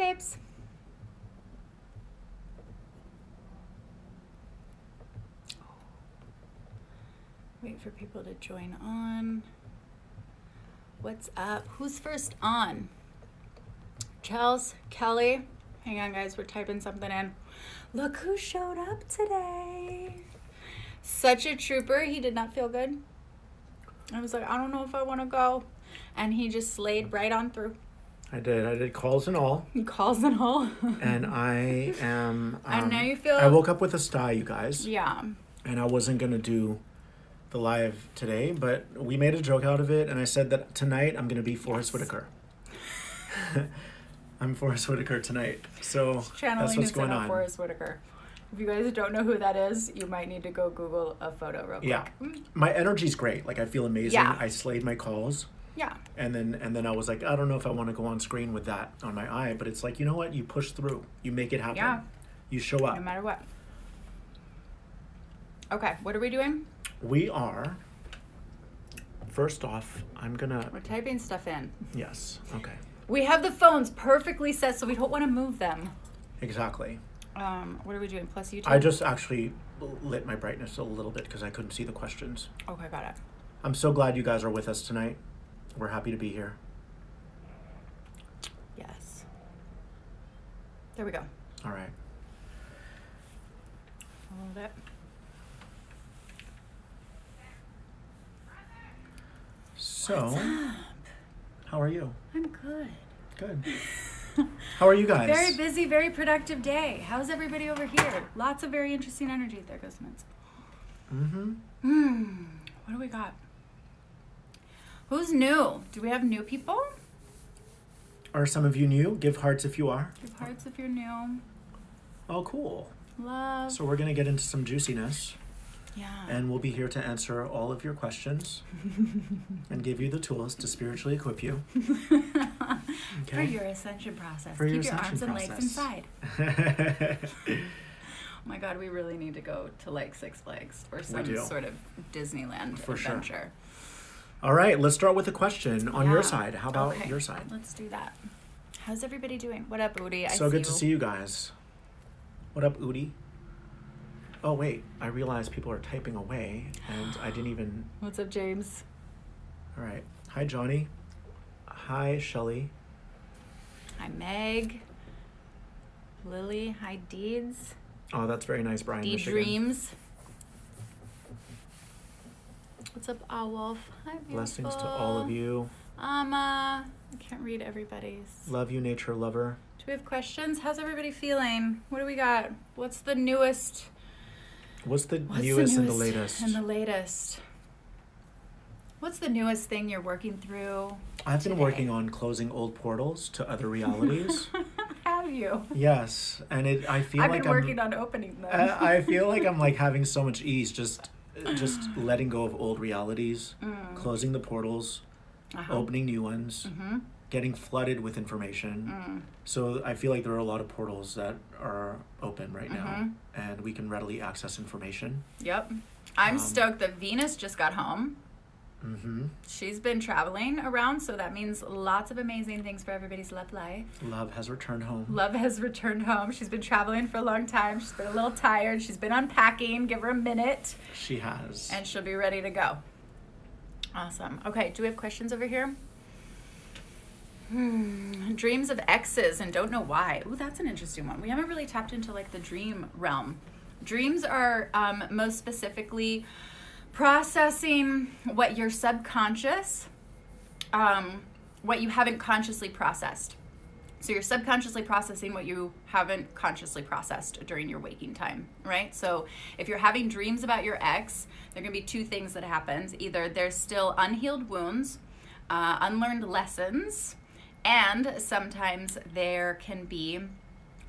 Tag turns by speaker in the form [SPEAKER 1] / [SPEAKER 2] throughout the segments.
[SPEAKER 1] babes. Wait for people to join on. What's up? Who's first on? Chels, Kelly. Hang on, guys. We're typing something in. Look who showed up today. Such a trooper. He did not feel good. I was like, I don't know if I want to go. And he just slayed right on through.
[SPEAKER 2] I did calls and all.
[SPEAKER 1] Calls and all.
[SPEAKER 2] And I am...
[SPEAKER 1] and now you feel...
[SPEAKER 2] I woke up with a sty, you guys.
[SPEAKER 1] Yeah.
[SPEAKER 2] And I wasn't going to do the live today, but we made a joke out of it, and I said that tonight I'm going to be Forrest Whitaker. I'm Forrest Whitaker tonight. So that's what's going on.
[SPEAKER 1] Forrest Whitaker. If you guys don't know who that is, you might need to go Google a photo real quick.
[SPEAKER 2] Yeah. My energy's great. Like, I feel amazing. Yeah. I slayed my calls.
[SPEAKER 1] Yeah.
[SPEAKER 2] And then I was like, I don't know if I want to go on screen with that on my eye, but it's like, you know what? You push through. You make it happen.
[SPEAKER 1] Yeah.
[SPEAKER 2] You show up.
[SPEAKER 1] No matter what. Okay, what are we doing?
[SPEAKER 2] We are, first off,
[SPEAKER 1] We're typing stuff in.
[SPEAKER 2] Yes, okay.
[SPEAKER 1] We have the phones perfectly set, so we don't want to move them.
[SPEAKER 2] Exactly.
[SPEAKER 1] What are we doing? Plus YouTube?
[SPEAKER 2] I just actually lit my brightness a little bit because I couldn't see the questions.
[SPEAKER 1] Okay, got it.
[SPEAKER 2] I'm so glad you guys are with us tonight. We're happy to be here.
[SPEAKER 1] Yes. There we go.
[SPEAKER 2] All right.
[SPEAKER 1] Hold it.
[SPEAKER 2] So, how are you?
[SPEAKER 1] I'm good.
[SPEAKER 2] Good. How are you guys?
[SPEAKER 1] Very busy, very productive day. How's everybody over here? Lots of very interesting energy. There goes Mints. What do we got? Who's new? Do we have new people?
[SPEAKER 2] Are some of you new? Give hearts if you are.
[SPEAKER 1] Give hearts if you're new.
[SPEAKER 2] Oh, cool.
[SPEAKER 1] Love.
[SPEAKER 2] So we're going to get into some juiciness.
[SPEAKER 1] Yeah.
[SPEAKER 2] And we'll be here to answer all of your questions and give you the tools to spiritually equip you.
[SPEAKER 1] Okay. For your ascension process. Keep your arms and legs inside. Oh my God, we really need to go to like Six Flags or some sort of Disneyland adventure.
[SPEAKER 2] Sure. All right, let's start with a question on your side. How about your side?
[SPEAKER 1] Let's do that. How's everybody doing? What up, Udi?
[SPEAKER 2] So good to see you guys. What up, Udi? Oh, wait. I realized people are typing away, and I didn't even...
[SPEAKER 1] What's up, James?
[SPEAKER 2] All right. Hi, Johnny. Hi, Shelly.
[SPEAKER 1] Hi, Meg. Lily. Hi, Deeds.
[SPEAKER 2] Oh, that's very nice, Brian.
[SPEAKER 1] Dreams. What's up, Owolf? Hi, beautiful.
[SPEAKER 2] Blessings to all of you.
[SPEAKER 1] I can't read everybody's.
[SPEAKER 2] Love you, nature lover.
[SPEAKER 1] Do we have questions? How's everybody feeling? What do we got? What's the newest...
[SPEAKER 2] What's the newest and the latest?
[SPEAKER 1] What's the newest thing you're working through?
[SPEAKER 2] I've been working on closing old portals to other realities.
[SPEAKER 1] Have you?
[SPEAKER 2] Yes, and I feel
[SPEAKER 1] I've
[SPEAKER 2] like
[SPEAKER 1] been working on opening them.
[SPEAKER 2] I feel like I'm like having so much ease, just letting go of old realities, closing the portals, opening new ones. Getting flooded with information. So I feel like there are a lot of portals that are open right now, and we can readily access information.
[SPEAKER 1] Yep. I'm stoked that Venus just got home. She's been traveling around, so that means lots of amazing things for everybody's love life.
[SPEAKER 2] Love has returned home.
[SPEAKER 1] Love has returned home. She's been traveling for a long time. She's been a little tired. She's been unpacking. Give her a minute.
[SPEAKER 2] She has.
[SPEAKER 1] And she'll be ready to go. Awesome. Okay, do we have questions over here? Dreams of exes and don't know why. Ooh, that's an interesting one. We haven't really tapped into like the dream realm. Dreams are most specifically processing what your subconscious, what you haven't consciously processed. So you're subconsciously processing what you haven't consciously processed during your waking time, right? So if you're having dreams about your ex, there are going to be two things that happens. Either there's still unhealed wounds, unlearned lessons, and sometimes there can be,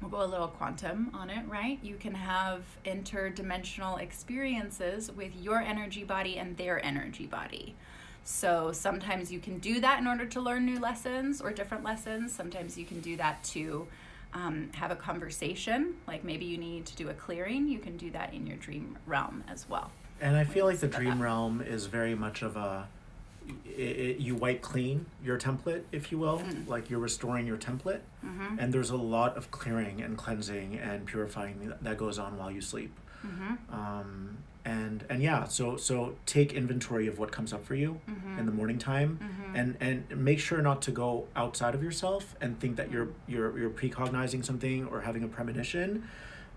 [SPEAKER 1] we'll go a little quantum on it, right? You can have interdimensional experiences with your energy body and their energy body. So sometimes you can do that in order to learn new lessons or different lessons. Sometimes you can do that to have a conversation. Like maybe you need to do a clearing. You can do that in your dream realm as well.
[SPEAKER 2] And I feel like the dream realm is very much of a you wipe clean your template, if you will, like you're restoring your template. And there's a lot of clearing and cleansing and purifying that goes on while you sleep. And yeah, so take inventory of what comes up for you in the morning time, and make sure not to go outside of yourself and think that you're precognizing something or having a premonition.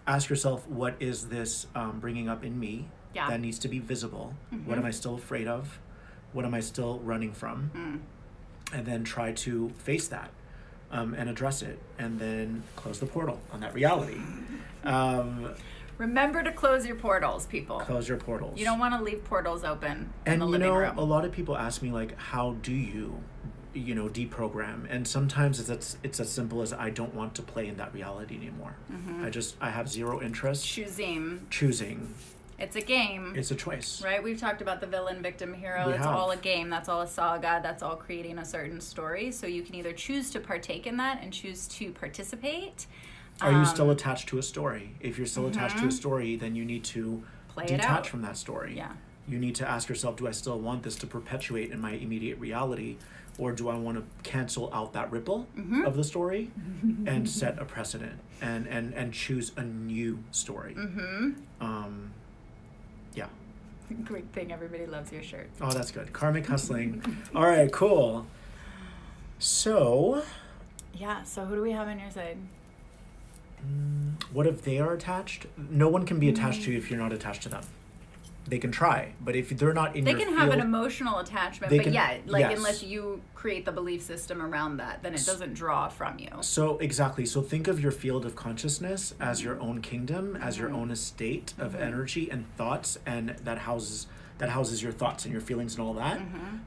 [SPEAKER 2] Ask yourself, what is this bringing up in me that needs to be visible? What am I still afraid of? What am I still running from? And then try to face that and address it, and then close the portal on that reality.
[SPEAKER 1] Remember to close your portals, people.
[SPEAKER 2] Close your portals.
[SPEAKER 1] You don't want to leave portals open in the
[SPEAKER 2] And
[SPEAKER 1] living room.
[SPEAKER 2] a lot of people ask me, like, how do you deprogram? And sometimes it's as simple as, I don't want to play in that reality anymore. I have zero interest. Choosing.
[SPEAKER 1] It's a game.
[SPEAKER 2] It's a choice.
[SPEAKER 1] Right? We've talked about the villain, victim, hero. It's all a game. That's all a saga. That's all creating a certain story. So you can either choose to partake in that and choose to participate.
[SPEAKER 2] Are you still attached to a story? If you're still attached to a story, then you need to detach from that story.
[SPEAKER 1] Yeah.
[SPEAKER 2] You need to ask yourself, do I still want this to perpetuate in my immediate reality? Or do I want to cancel out that ripple of the story and set a precedent and choose a new story? Yeah.
[SPEAKER 1] Great thing. Everybody loves your shirt.
[SPEAKER 2] Oh, that's good. Karmic hustling. All right, cool. So.
[SPEAKER 1] Yeah, so who do we have on your side?
[SPEAKER 2] What if they are attached? No one can be attached to you if you're not attached to them. They can try, but if they're not in your field...
[SPEAKER 1] They can have an emotional attachment, but unless you create the belief system around that, then it doesn't draw from you.
[SPEAKER 2] So, exactly. So think of your field of consciousness as your own kingdom, as your own estate of energy and thoughts, and that houses your thoughts and your feelings and all that.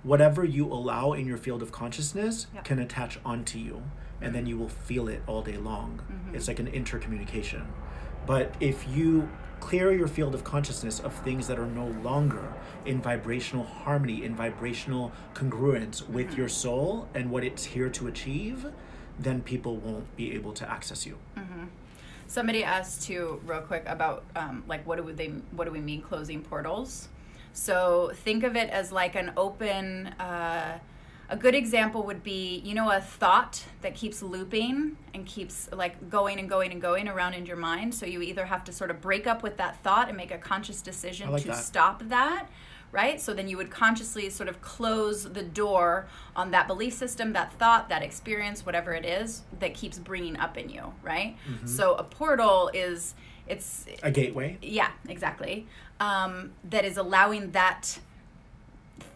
[SPEAKER 2] Whatever you allow in your field of consciousness can attach onto you, and then you will feel it all day long. It's like an intercommunication. But if you clear your field of consciousness of things that are no longer in vibrational harmony, in vibrational congruence with your soul and what it's here to achieve, then people won't be able to access you.
[SPEAKER 1] Somebody asked too, real quick, about what do we mean closing portals? So think of it as like an open. A good example would be, a thought that keeps looping and keeps like going and going and going around in your mind. So you either have to sort of break up with that thought and make a conscious decision to stop that, right? So then you would consciously sort of close the door on that belief system, that thought, that experience, whatever it is that keeps bringing up in you, right? So a portal it's
[SPEAKER 2] a gateway.
[SPEAKER 1] Yeah, exactly. That is allowing that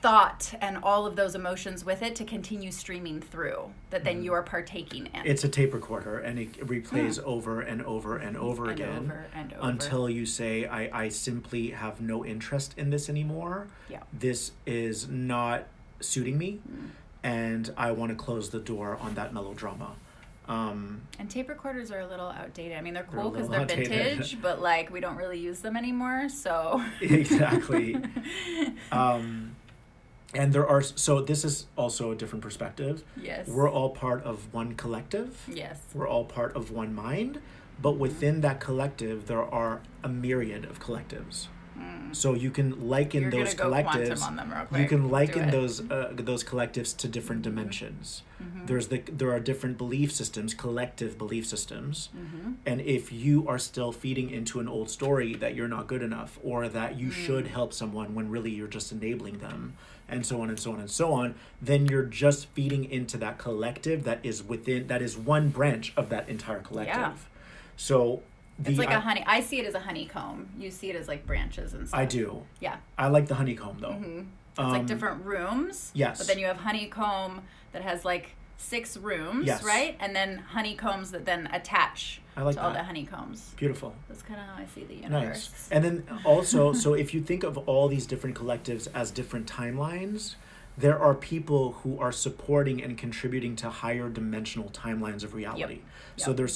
[SPEAKER 1] thought and all of those emotions with it to continue streaming through, that then you are partaking in.
[SPEAKER 2] It's a tape recorder, and it replays over and over and over again until you say, I simply have no interest in this anymore. This is not suiting me, and I want to close the door on that melodrama.
[SPEAKER 1] And tape recorders are a little outdated. I mean, they're cool because they're vintage, but like we don't really use them anymore, so.
[SPEAKER 2] Exactly. And so this is also a different perspective.
[SPEAKER 1] Yes.
[SPEAKER 2] We're all part of one collective.
[SPEAKER 1] Yes.
[SPEAKER 2] We're all part of one mind, but within that collective, there are a myriad of collectives. So you can liken those collectives. On them real quick. You can liken those collectives to different dimensions. There are different belief systems, collective belief systems, and if you are still feeding into an old story that you're not good enough, or that you should help someone when really you're just enabling them, and so on and so on and so on, then you're just feeding into that collective that is one branch of that entire collective. Yeah. So.
[SPEAKER 1] It's like a honey. I see it as a honeycomb. You see it as like branches and stuff.
[SPEAKER 2] I do.
[SPEAKER 1] Yeah.
[SPEAKER 2] I like the honeycomb though.
[SPEAKER 1] It's like different rooms.
[SPEAKER 2] Yes.
[SPEAKER 1] But then you have honeycomb that has like 6 rooms, right? And then honeycombs that then attach to all the honeycombs.
[SPEAKER 2] Beautiful.
[SPEAKER 1] That's kind of how I see the universe.
[SPEAKER 2] Nice. And then also, so if you think of all these different collectives as different timelines, there are people who are supporting and contributing to higher dimensional timelines of reality. So they're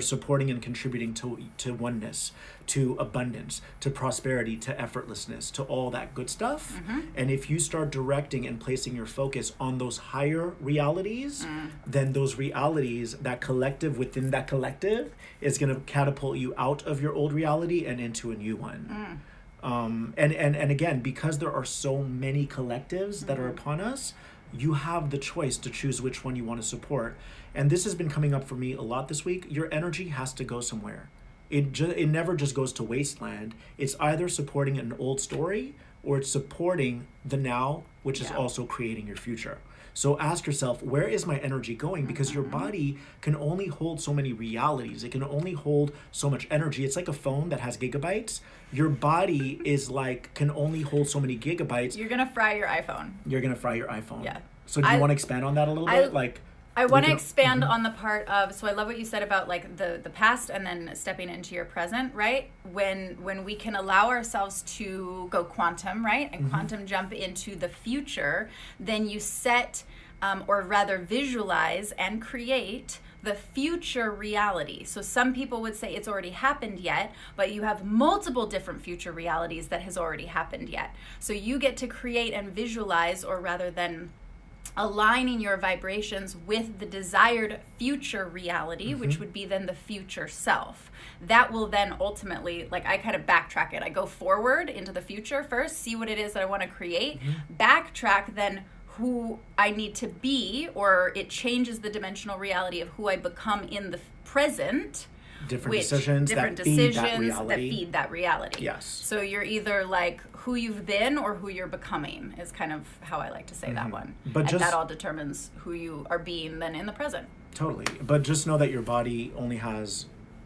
[SPEAKER 2] supporting and contributing to oneness, to abundance, to prosperity, to effortlessness, to all that good stuff. And if you start directing and placing your focus on those higher realities, then those realities, that collective within that collective, is going to catapult you out of your old reality and into a new one. And again, because there are so many collectives that are upon us, you have the choice to choose which one you want to support. And this has been coming up for me a lot this week. Your energy has to go somewhere. It never just goes to wasteland. It's either supporting an old story or it's supporting the now, which is also creating your future. So ask yourself, where is my energy going? Because your body can only hold so many realities. It can only hold so much energy. It's like a phone that has gigabytes. Your body can only hold so many gigabytes.
[SPEAKER 1] You're going to fry your iPhone.
[SPEAKER 2] You're going to fry your iPhone.
[SPEAKER 1] Yeah.
[SPEAKER 2] So do you want to expand on that a little bit?
[SPEAKER 1] I want to expand on the part of, so I love what you said about like the past and then stepping into your present, right? When we can allow ourselves to go quantum, right? And quantum jump into the future, then you set, or rather visualize and create the future reality. So some people would say it's already happened yet, but you have multiple different future realities that has already happened yet. So you get to create and visualize, or rather than aligning your vibrations with the desired future reality, which would be then the future self. That will then ultimately, like, I kind of backtrack it. I go forward into the future first, see what it is that I want to create, backtrack then who I need to be, or it changes the dimensional reality of who I become in the present.
[SPEAKER 2] Different decisions that feed that reality. Yes.
[SPEAKER 1] So you're either like who you've been or who you're becoming is kind of how I like to say that one.
[SPEAKER 2] But
[SPEAKER 1] that all determines who you are being then in the present.
[SPEAKER 2] Totally. But just know that your body only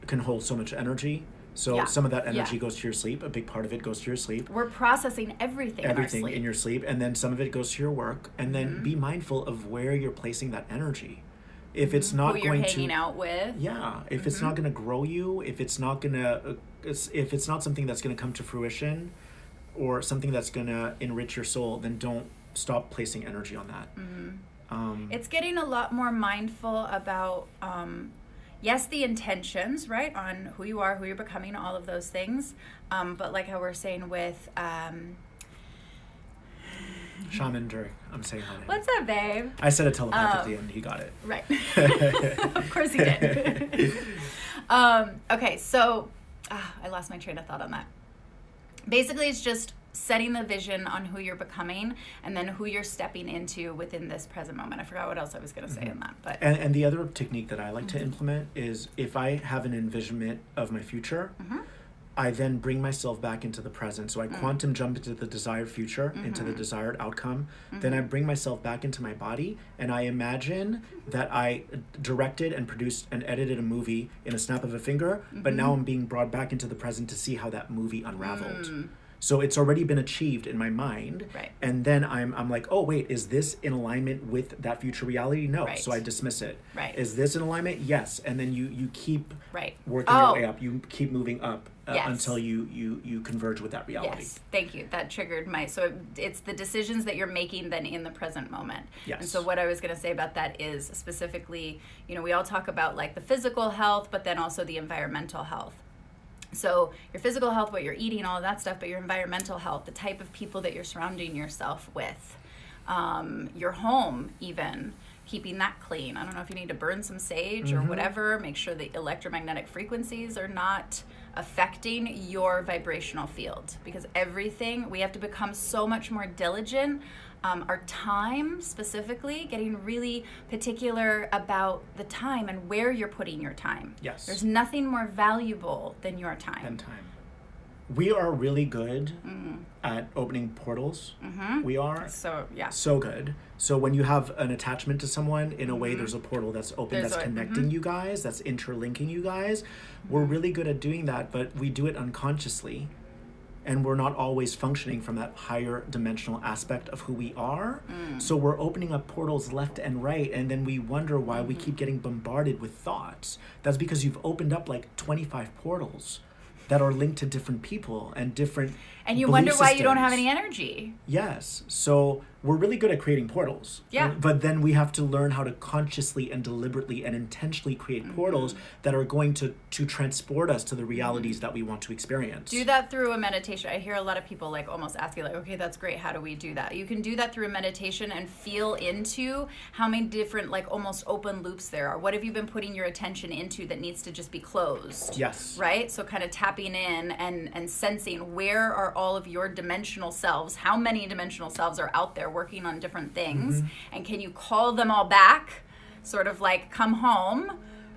[SPEAKER 2] can hold so much energy. So some of that energy goes to your sleep. A big part of it goes to your sleep.
[SPEAKER 1] We're processing everything
[SPEAKER 2] in your sleep. And then some of it goes to your work. And then be mindful of where you're placing that energy. If it's not
[SPEAKER 1] who you're hanging out with.
[SPEAKER 2] Yeah. If it's not going to grow you, if it's not something that's going to come to fruition, or something that's going to enrich your soul, then don't stop placing energy on that.
[SPEAKER 1] It's getting a lot more mindful about, yes, the intentions, right, on who you are, who you're becoming, all of those things. But like how we're saying with...
[SPEAKER 2] Shaman Dirk, I'm saying her name.
[SPEAKER 1] What's up, babe?
[SPEAKER 2] I said it telepathically and he got it.
[SPEAKER 1] Right. Of course he did. Okay, so I lost my train of thought on that. Basically, it's just setting the vision on who you're becoming and then who you're stepping into within this present moment. I forgot what else I was going to say on that. But
[SPEAKER 2] and the other technique that I like to implement is if I have an envisionment of my future, I then bring myself back into the present. So I quantum jump into the desired future, into the desired outcome. Then I bring myself back into my body and I imagine that I directed and produced and edited a movie in a snap of a finger, but now I'm being brought back into the present to see how that movie unraveled. So it's already been achieved in my mind.
[SPEAKER 1] Right.
[SPEAKER 2] And then I'm like, oh, wait, is this in alignment with that future reality? No.
[SPEAKER 1] Right.
[SPEAKER 2] So I dismiss it.
[SPEAKER 1] Right.
[SPEAKER 2] Is this in alignment? Yes. And then you keep working your way up. You keep moving up until you converge with that reality.
[SPEAKER 1] Yes. Thank you. That triggered so it's the decisions that you're making then in the present moment.
[SPEAKER 2] Yes.
[SPEAKER 1] And so what I was going to say about that is specifically, we all talk about like the physical health, but then also the environmental health. So your physical health, what you're eating, all of that stuff, but your environmental health, the type of people that you're surrounding yourself with, your home even, keeping that clean. I don't know if you need to burn some sage or whatever, make sure the electromagnetic frequencies are not affecting your vibrational field, because everything, we have to become so much more diligent. Our time specifically, getting really particular about the time and where you're putting your time.
[SPEAKER 2] Yes.
[SPEAKER 1] There's nothing more valuable than your time.
[SPEAKER 2] We are really good at opening portals. We are so good. So when you have an attachment to someone, in a way there's a portal that's open, that's connecting you guys, that's interlinking you guys. We're really good at doing that, but we do it unconsciously. And we're not always functioning from that higher dimensional aspect of who we are. So we're opening up portals left and right, and then we wonder why we keep getting bombarded with thoughts. That's because you've opened up like 25 portals that are linked to different people and different
[SPEAKER 1] And you wonder why you don't have any energy.
[SPEAKER 2] Yes. So we're really good at creating portals.
[SPEAKER 1] Yeah.
[SPEAKER 2] But then we have to learn how to consciously and deliberately and intentionally create portals that are going to transport us to the realities that we want to experience.
[SPEAKER 1] Do that through a meditation. I hear a lot of people like almost asking like, okay, that's great. How do we do that? You can do that through a meditation and feel into how many different like almost open loops there are. What have you been putting your attention into that needs to just be closed?
[SPEAKER 2] Yes.
[SPEAKER 1] Right? So kind of tapping in and sensing where are all of your dimensional selves, how many dimensional selves are out there working on different things, and can you call them all back, sort of like come home,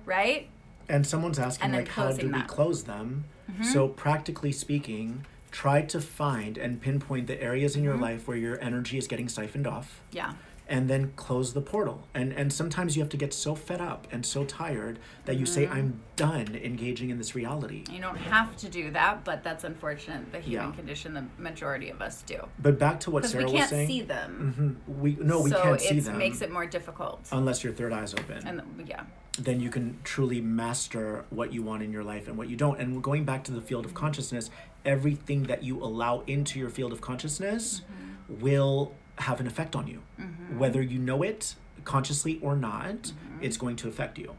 [SPEAKER 1] right?
[SPEAKER 2] And someone's asking like, how do we close them? So practically speaking, try to find and pinpoint the areas in your life where your energy is getting siphoned off.
[SPEAKER 1] Yeah.
[SPEAKER 2] And then close the portal. And sometimes you have to get so fed up and so tired that you say, I'm done engaging in this reality.
[SPEAKER 1] You don't have to do that, but that's unfortunate. The human condition, the majority of us do.
[SPEAKER 2] But back to what Serah was saying.
[SPEAKER 1] Because we can't see them.
[SPEAKER 2] We can't see them.
[SPEAKER 1] So it makes it more difficult.
[SPEAKER 2] Unless your third eye's open.
[SPEAKER 1] And
[SPEAKER 2] then you can truly master what you want in your life and what you don't. And going back to the field of consciousness, everything that you allow into your field of consciousness will have an effect on you. Whether you know it consciously or not, it's going to affect you.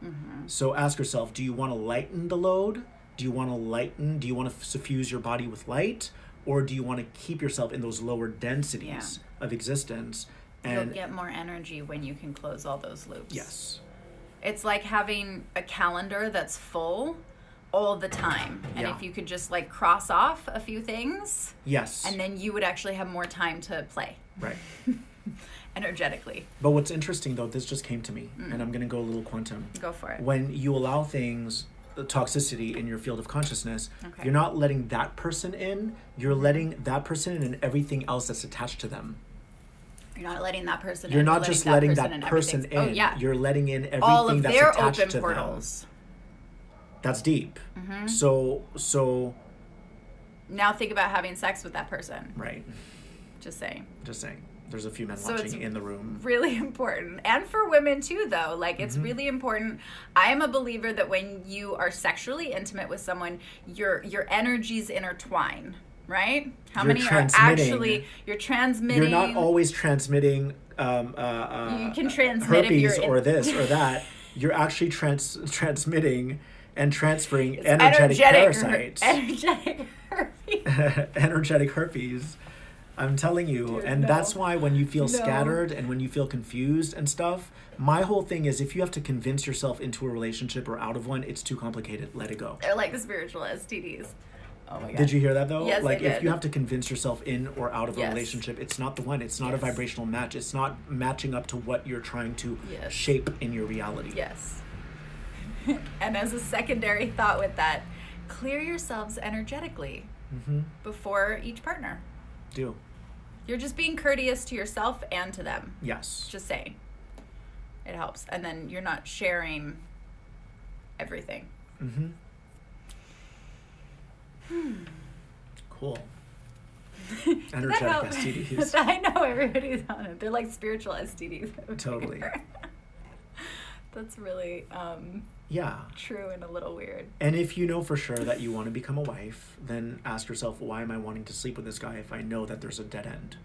[SPEAKER 2] So ask yourself, do you want to lighten the load? Do you want to suffuse your body with light? Or do you want to keep yourself in those lower densities of existence? And
[SPEAKER 1] you'll get more energy when you can close all those loops.
[SPEAKER 2] Yes.
[SPEAKER 1] It's like having a calendar that's full all the time. And if you could just like cross off a few things.
[SPEAKER 2] Yes.
[SPEAKER 1] And then you would actually have more time to play.
[SPEAKER 2] Right.
[SPEAKER 1] Energetically.
[SPEAKER 2] But what's interesting though, this just came to me, and I'm going to go a little quantum.
[SPEAKER 1] Go for it.
[SPEAKER 2] When you allow things, toxicity in your field of consciousness, you're not letting that person in, you're letting that person in and everything else that's attached to them.
[SPEAKER 1] You're not letting that person in.
[SPEAKER 2] You're not just letting that person in.
[SPEAKER 1] Oh, yeah.
[SPEAKER 2] You're letting in everything
[SPEAKER 1] all of
[SPEAKER 2] that's
[SPEAKER 1] their
[SPEAKER 2] attached
[SPEAKER 1] open
[SPEAKER 2] to
[SPEAKER 1] portals.
[SPEAKER 2] them. That's deep. So
[SPEAKER 1] now think about having sex with that person.
[SPEAKER 2] Right.
[SPEAKER 1] Just saying.
[SPEAKER 2] There's a few men watching in the room.
[SPEAKER 1] Really important. And for women too, though. Like, it's really important. I am a believer that when you are sexually intimate with someone, your energies intertwine, right? How many are actually, you're transmitting.
[SPEAKER 2] You're not always transmitting
[SPEAKER 1] you can transmit
[SPEAKER 2] herpes or this or that. You're actually transmitting and transferring energetic parasites.
[SPEAKER 1] Energetic herpes.
[SPEAKER 2] Energetic herpes. I'm telling you. Dude, that's why when you feel scattered and when you feel confused and stuff, my whole thing is if you have to convince yourself into a relationship or out of one, it's too complicated. Let it go.
[SPEAKER 1] They're like the spiritual STDs. Oh my God.
[SPEAKER 2] Did you hear that though?
[SPEAKER 1] Yes,
[SPEAKER 2] like
[SPEAKER 1] I did.
[SPEAKER 2] If you have to convince yourself in or out of a relationship, it's not the one. It's not a vibrational match. It's not matching up to what you're trying to shape in your reality.
[SPEAKER 1] Yes. And as a secondary thought with that, clear yourselves energetically before each partner.
[SPEAKER 2] Do.
[SPEAKER 1] You're just being courteous to yourself and to them.
[SPEAKER 2] Yes.
[SPEAKER 1] Just saying. It helps. And then you're not sharing everything.
[SPEAKER 2] Cool. Energetic STDs.
[SPEAKER 1] I know everybody's on it. They're like spiritual STDs.
[SPEAKER 2] Totally.
[SPEAKER 1] That's really true and a little weird.
[SPEAKER 2] And if you know for sure that you want to become a wife, then ask yourself, why am I wanting to sleep with this guy if I know that there's a dead end?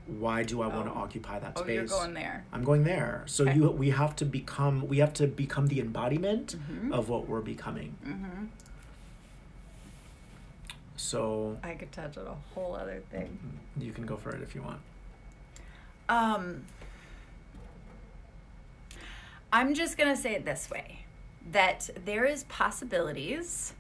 [SPEAKER 2] Why do I want to occupy that space?
[SPEAKER 1] Oh, you're going there.
[SPEAKER 2] I'm going there. So we have to become the embodiment of what we're becoming. So
[SPEAKER 1] I could touch on a whole other thing.
[SPEAKER 2] You can go for it if you want.
[SPEAKER 1] I'm just going to say it this way, that there is possibilities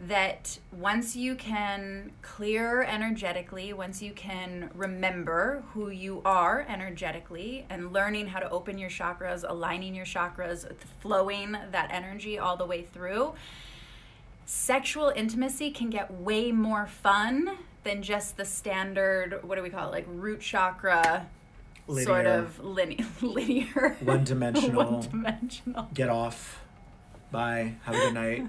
[SPEAKER 1] that once you can clear energetically, once you can remember who you are energetically and learning how to open your chakras, aligning your chakras, flowing that energy all the way through, sexual intimacy can get way more fun than just the standard, what do we call it, like root chakra, linear. Sort of linear.
[SPEAKER 2] One-dimensional.
[SPEAKER 1] One-dimensional.
[SPEAKER 2] Get off. Bye. Have a good night.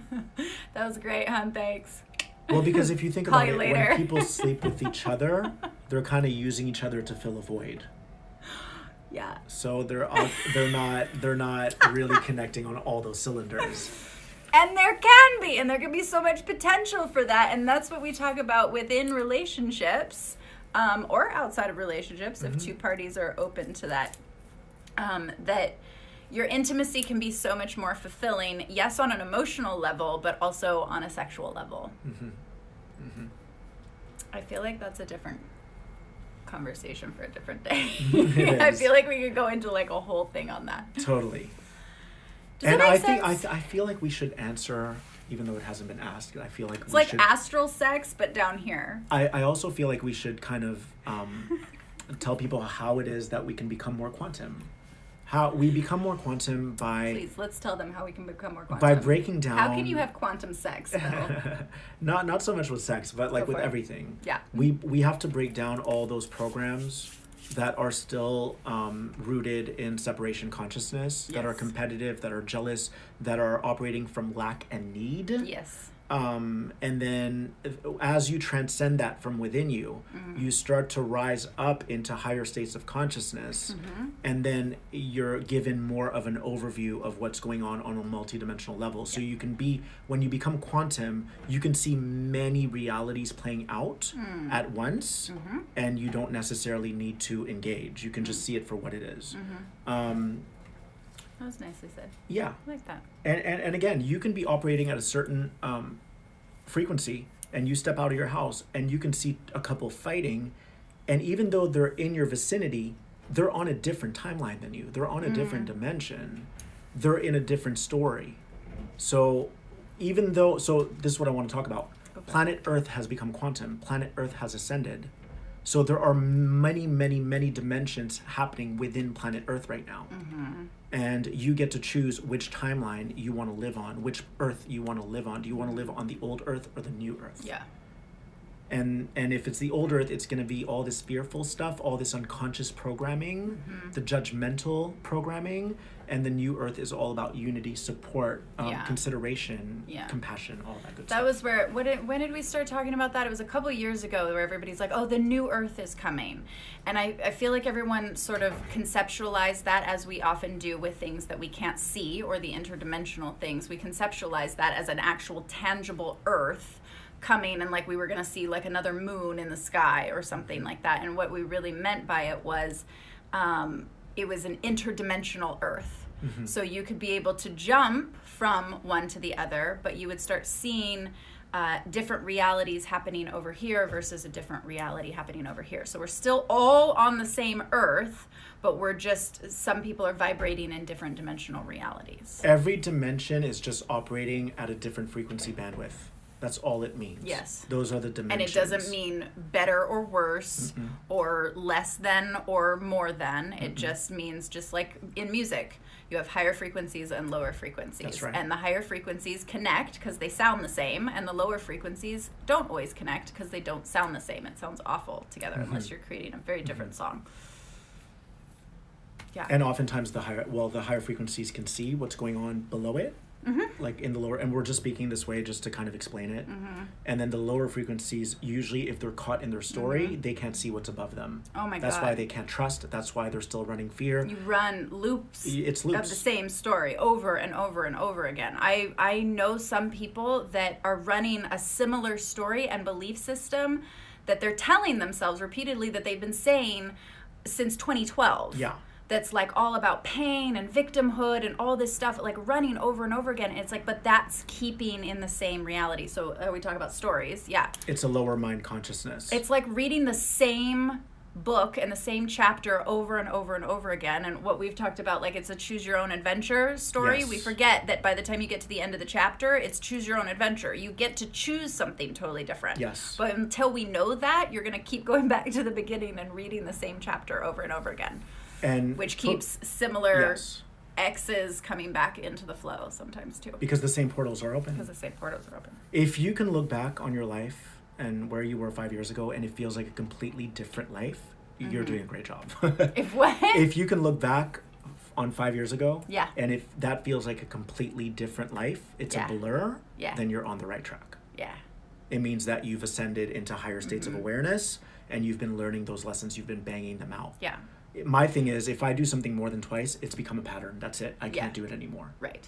[SPEAKER 1] That was great, hon. Thanks.
[SPEAKER 2] Well, because if you think about it, when people sleep with each other, they're kind of using each other to fill a void.
[SPEAKER 1] Yeah.
[SPEAKER 2] So they're not really connecting on all those cylinders.
[SPEAKER 1] And there can be so much potential for that, and that's what we talk about within relationships. or outside of relationships, if two parties are open to that, that your intimacy can be so much more fulfilling, yes, on an emotional level, but also on a sexual level. I feel like that's a different conversation for a different day. I feel like we could go into like a whole thing on that.
[SPEAKER 2] Totally.
[SPEAKER 1] Does that make sense?
[SPEAKER 2] I feel like we should answer, even though it hasn't been asked. I feel like
[SPEAKER 1] it's like astral sex, but down here.
[SPEAKER 2] I also feel like we should kind of tell people how it is that we can become more quantum. How we become more quantum by...
[SPEAKER 1] Please, let's tell them how we can become more quantum.
[SPEAKER 2] By breaking down...
[SPEAKER 1] How can you have quantum sex, Phil?
[SPEAKER 2] Not so much with sex, but like with everything.
[SPEAKER 1] Yeah.
[SPEAKER 2] We have to break down all those programs that are still rooted in separation consciousness, that are competitive, that are jealous, that are operating from lack and need.
[SPEAKER 1] Yes.
[SPEAKER 2] And then as you transcend that from within you, you start to rise up into higher states of consciousness, and then you're given more of an overview of what's going on a multidimensional level. So you can be, when you become quantum, you can see many realities playing out at once, and you don't necessarily need to engage. You can just see it for what it is.
[SPEAKER 1] That was nicely said.
[SPEAKER 2] Yeah.
[SPEAKER 1] I like that.
[SPEAKER 2] And again, you can be operating at a certain frequency, and you step out of your house and you can see a couple fighting, and even though they're in your vicinity, they're on a different timeline than you. They're on a different dimension. They're in a different story. So this is what I want to talk about. Okay. Planet Earth has become quantum. Planet Earth has ascended. So there are many, many, many dimensions happening within planet Earth right now. And you get to choose which timeline you want to live on, which Earth you want to live on. Do you want to live on the old Earth or the new Earth?
[SPEAKER 1] Yeah.
[SPEAKER 2] And if it's the old Earth, it's going to be all this fearful stuff, all this unconscious programming, the judgmental programming, and the new Earth is all about unity, support, consideration, compassion, all that good stuff.
[SPEAKER 1] That was where, when did we start talking about that? It was a couple of years ago where everybody's like, oh, the new Earth is coming. And I feel like everyone sort of conceptualized that, as we often do with things that we can't see, or the interdimensional things. We conceptualize that as an actual tangible Earth coming, and like we were going to see like another moon in the sky or something like that. And what we really meant by it was an interdimensional Earth. So you could be able to jump from one to the other, but you would start seeing different realities happening over here versus a different reality happening over here. So we're still all on the same Earth, but we're just, some people are vibrating in different dimensional realities.
[SPEAKER 2] Every dimension is just operating at a different frequency bandwidth. That's all it means.
[SPEAKER 1] Yes.
[SPEAKER 2] Those are the dimensions.
[SPEAKER 1] And it doesn't mean better or worse, or less than or more than. It just means, just like in music, you have higher frequencies and lower frequencies.
[SPEAKER 2] That's right.
[SPEAKER 1] And the higher frequencies connect because they sound the same, and the lower frequencies don't always connect because they don't sound the same. It sounds awful together unless you're creating a very different song. Yeah.
[SPEAKER 2] And oftentimes the higher frequencies can see what's going on below it. Like in the lower, and we're just speaking this way just to kind of explain it. And then the lower frequencies, usually if they're caught in their story, they can't see what's above them.
[SPEAKER 1] Oh my God.
[SPEAKER 2] That's why they can't trust. That's why they're still running fear.
[SPEAKER 1] You run loops.
[SPEAKER 2] It's loops
[SPEAKER 1] of the same story over and over and over again. I know some people that are running a similar story and belief system that they're telling themselves repeatedly that they've been saying since 2012.
[SPEAKER 2] Yeah.
[SPEAKER 1] That's like all about pain and victimhood and all this stuff, like running over and over again. It's like, but that's keeping in the same reality. So we talk about stories. Yeah.
[SPEAKER 2] It's a lower mind consciousness.
[SPEAKER 1] It's like reading the same book and the same chapter over and over and over again. And what we've talked about, like it's a choose your own adventure story.
[SPEAKER 2] Yes.
[SPEAKER 1] We forget that by the time you get to the end of the chapter, it's choose your own adventure. You get to choose something totally different.
[SPEAKER 2] Yes.
[SPEAKER 1] But until we know that, you're going to keep going back to the beginning and reading the same chapter over and over again.
[SPEAKER 2] And
[SPEAKER 1] which keeps similar X's coming back into the flow sometimes too.
[SPEAKER 2] Because the same portals are open.
[SPEAKER 1] Because the same portals are open.
[SPEAKER 2] If you can look back on your life and where you were 5 years ago and it feels like a completely different life, you're doing a great job.
[SPEAKER 1] If what?
[SPEAKER 2] If you can look back on 5 years ago,
[SPEAKER 1] yeah,
[SPEAKER 2] and if that feels like a completely different life, it's a blur, then you're on the right track.
[SPEAKER 1] Yeah.
[SPEAKER 2] It means that you've ascended into higher states of awareness and you've been learning those lessons, you've been banging them out.
[SPEAKER 1] Yeah.
[SPEAKER 2] My thing is, if I do something more than twice, it's become a pattern. That's it. I can't do it anymore.
[SPEAKER 1] Right.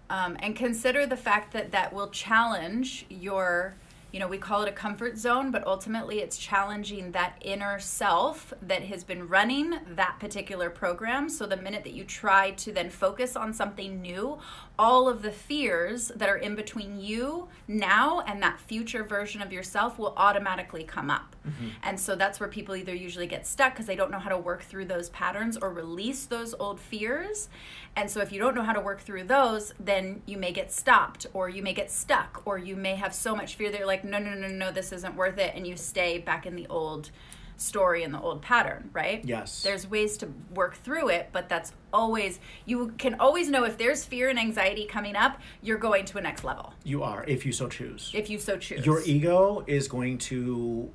[SPEAKER 1] And consider the fact that that will challenge your we call it a comfort zone, but ultimately it's challenging that inner self that has been running that particular program. So the minute that you try to then focus on something new, all of the fears that are in between you now and that future version of yourself will automatically come up. And so that's where people either usually get stuck because they don't know how to work through those patterns or release those old fears. And so if you don't know how to work through those, then you may get stopped, or you may get stuck, or you may have so much fear that you're like, no, this isn't worth it. And you stay back in the old story and the old pattern, right?
[SPEAKER 2] Yes.
[SPEAKER 1] There's ways to work through it, but that's always, you can always know if there's fear and anxiety coming up, you're going to a next level.
[SPEAKER 2] You are, if you so choose.
[SPEAKER 1] If you so choose.
[SPEAKER 2] Your ego is going to,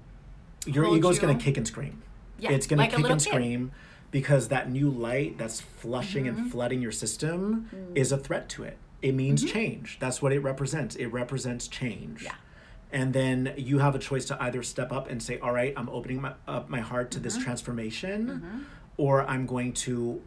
[SPEAKER 2] going to kick and scream.
[SPEAKER 1] Yeah,
[SPEAKER 2] it's going
[SPEAKER 1] like
[SPEAKER 2] to kick and scream because that new light that's flushing and flooding your system is a threat to it. It means change. That's what it represents. It represents change.
[SPEAKER 1] Yeah.
[SPEAKER 2] And then you have a choice to either step up and say, all right, I'm opening up my heart to this transformation, or I'm going to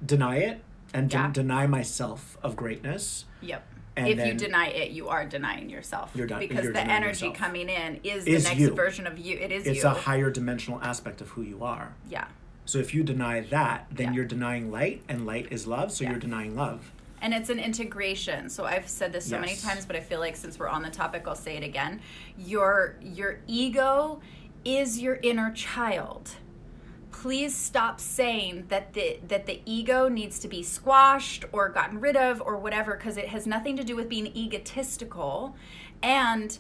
[SPEAKER 2] deny it and deny myself of greatness.
[SPEAKER 1] Yep.
[SPEAKER 2] And
[SPEAKER 1] if you deny it, you are denying yourself. Because the energy
[SPEAKER 2] yourself.
[SPEAKER 1] Coming in is the next version of you.
[SPEAKER 2] It's a higher dimensional aspect of who you are.
[SPEAKER 1] Yeah.
[SPEAKER 2] So if you deny that, then you're denying light, and light is love, so you're denying love.
[SPEAKER 1] And it's an integration. So I've said this so many times, but I feel like since we're on the topic, I'll say it again. Your ego is your inner child. Please stop saying that the ego needs to be squashed or gotten rid of or whatever, because it has nothing to do with being egotistical. And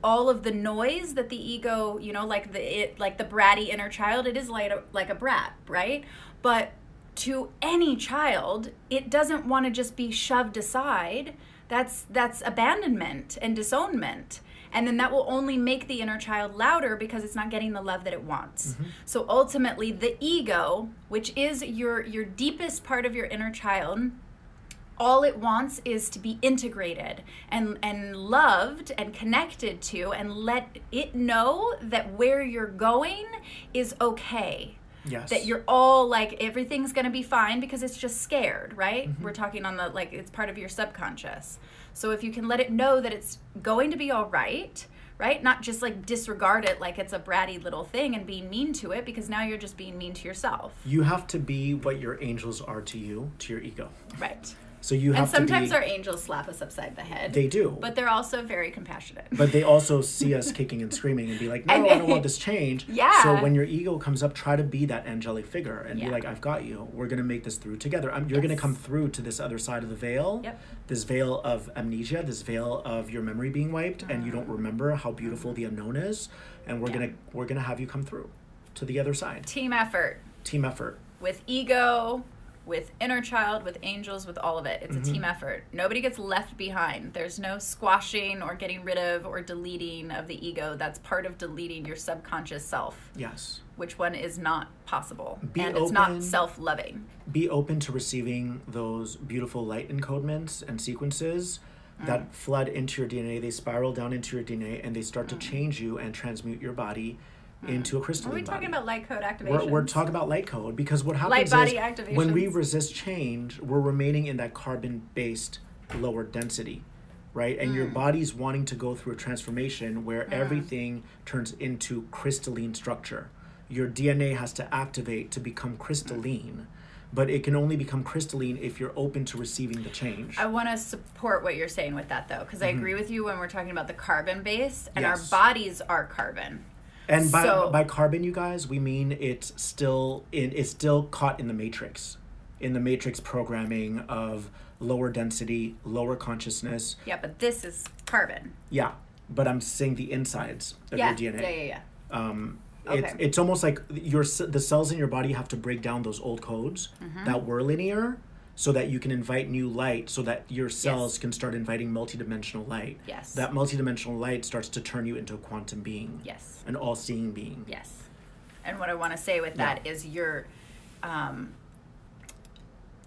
[SPEAKER 1] all of the noise that the ego, like the bratty inner child, it is like a brat, right? But to any child, it doesn't want to just be shoved aside. That's abandonment and disownment. And then that will only make the inner child louder because it's not getting the love that it wants. So ultimately, the ego, which is your deepest part of your inner child, all it wants is to be integrated and loved and connected to, and let it know that where you're going is okay.
[SPEAKER 2] Yes.
[SPEAKER 1] That you're all like, everything's going to be fine because it's just scared, right? We're talking on it's part of your subconscious. So if you can let it know that it's going to be all right? Not just like disregard it like it's a bratty little thing and being mean to it, because now you're just being mean to yourself.
[SPEAKER 2] You have to be what your angels are to you, to your ego.
[SPEAKER 1] Right.
[SPEAKER 2] So you have to be...
[SPEAKER 1] And sometimes our angels slap us upside the head.
[SPEAKER 2] They do.
[SPEAKER 1] But they're also very compassionate.
[SPEAKER 2] But they also see us kicking and screaming and be like, no, I don't want this change.
[SPEAKER 1] Yeah.
[SPEAKER 2] So when your ego comes up, try to be that angelic figure and be like, I've got you. We're going to make this through together. You're going to come through to this other side of the veil.
[SPEAKER 1] Yep.
[SPEAKER 2] This veil of amnesia, this veil of your memory being wiped, and you don't remember how beautiful the unknown is. And we're gonna have you come through to the other side.
[SPEAKER 1] Team effort.
[SPEAKER 2] Team effort.
[SPEAKER 1] With ego, with inner child, with angels, with all of it. It's a team effort. Nobody gets left behind. There's no squashing or getting rid of or deleting of the ego. That's part of deleting your subconscious self.
[SPEAKER 2] Yes.
[SPEAKER 1] Which one is not possible.
[SPEAKER 2] And
[SPEAKER 1] it's not self-loving.
[SPEAKER 2] Be open to receiving those beautiful light encodements and sequences that flood into your DNA. They spiral down into your DNA, and they start to change you and transmute your body into a crystalline body.
[SPEAKER 1] Are we talking about light code activation?
[SPEAKER 2] We're talking about light code, because what happens is when we resist change, we're remaining in that carbon-based lower density, right? And your body's wanting to go through a transformation where everything turns into crystalline structure. Your DNA has to activate to become crystalline, but it can only become crystalline if you're open to receiving the change.
[SPEAKER 1] I want to support what you're saying with that, though, because I agree with you when we're talking about the carbon-based, and our
[SPEAKER 2] Yes.
[SPEAKER 1] bodies are carbon.
[SPEAKER 2] And by carbon, you guys, we mean it's still caught in the matrix programming of lower density, lower consciousness.
[SPEAKER 1] Yeah, but this is carbon.
[SPEAKER 2] Yeah, but I'm saying the insides of your DNA.
[SPEAKER 1] Yeah.
[SPEAKER 2] Okay. It's almost like the cells in your body have to break down those old codes that were linear, so that you can invite new light, so that your cells can start inviting multidimensional light.
[SPEAKER 1] Yes.
[SPEAKER 2] That multidimensional light starts to turn you into a quantum being.
[SPEAKER 1] Yes.
[SPEAKER 2] An all-seeing being.
[SPEAKER 1] Yes. And what I want to say with that is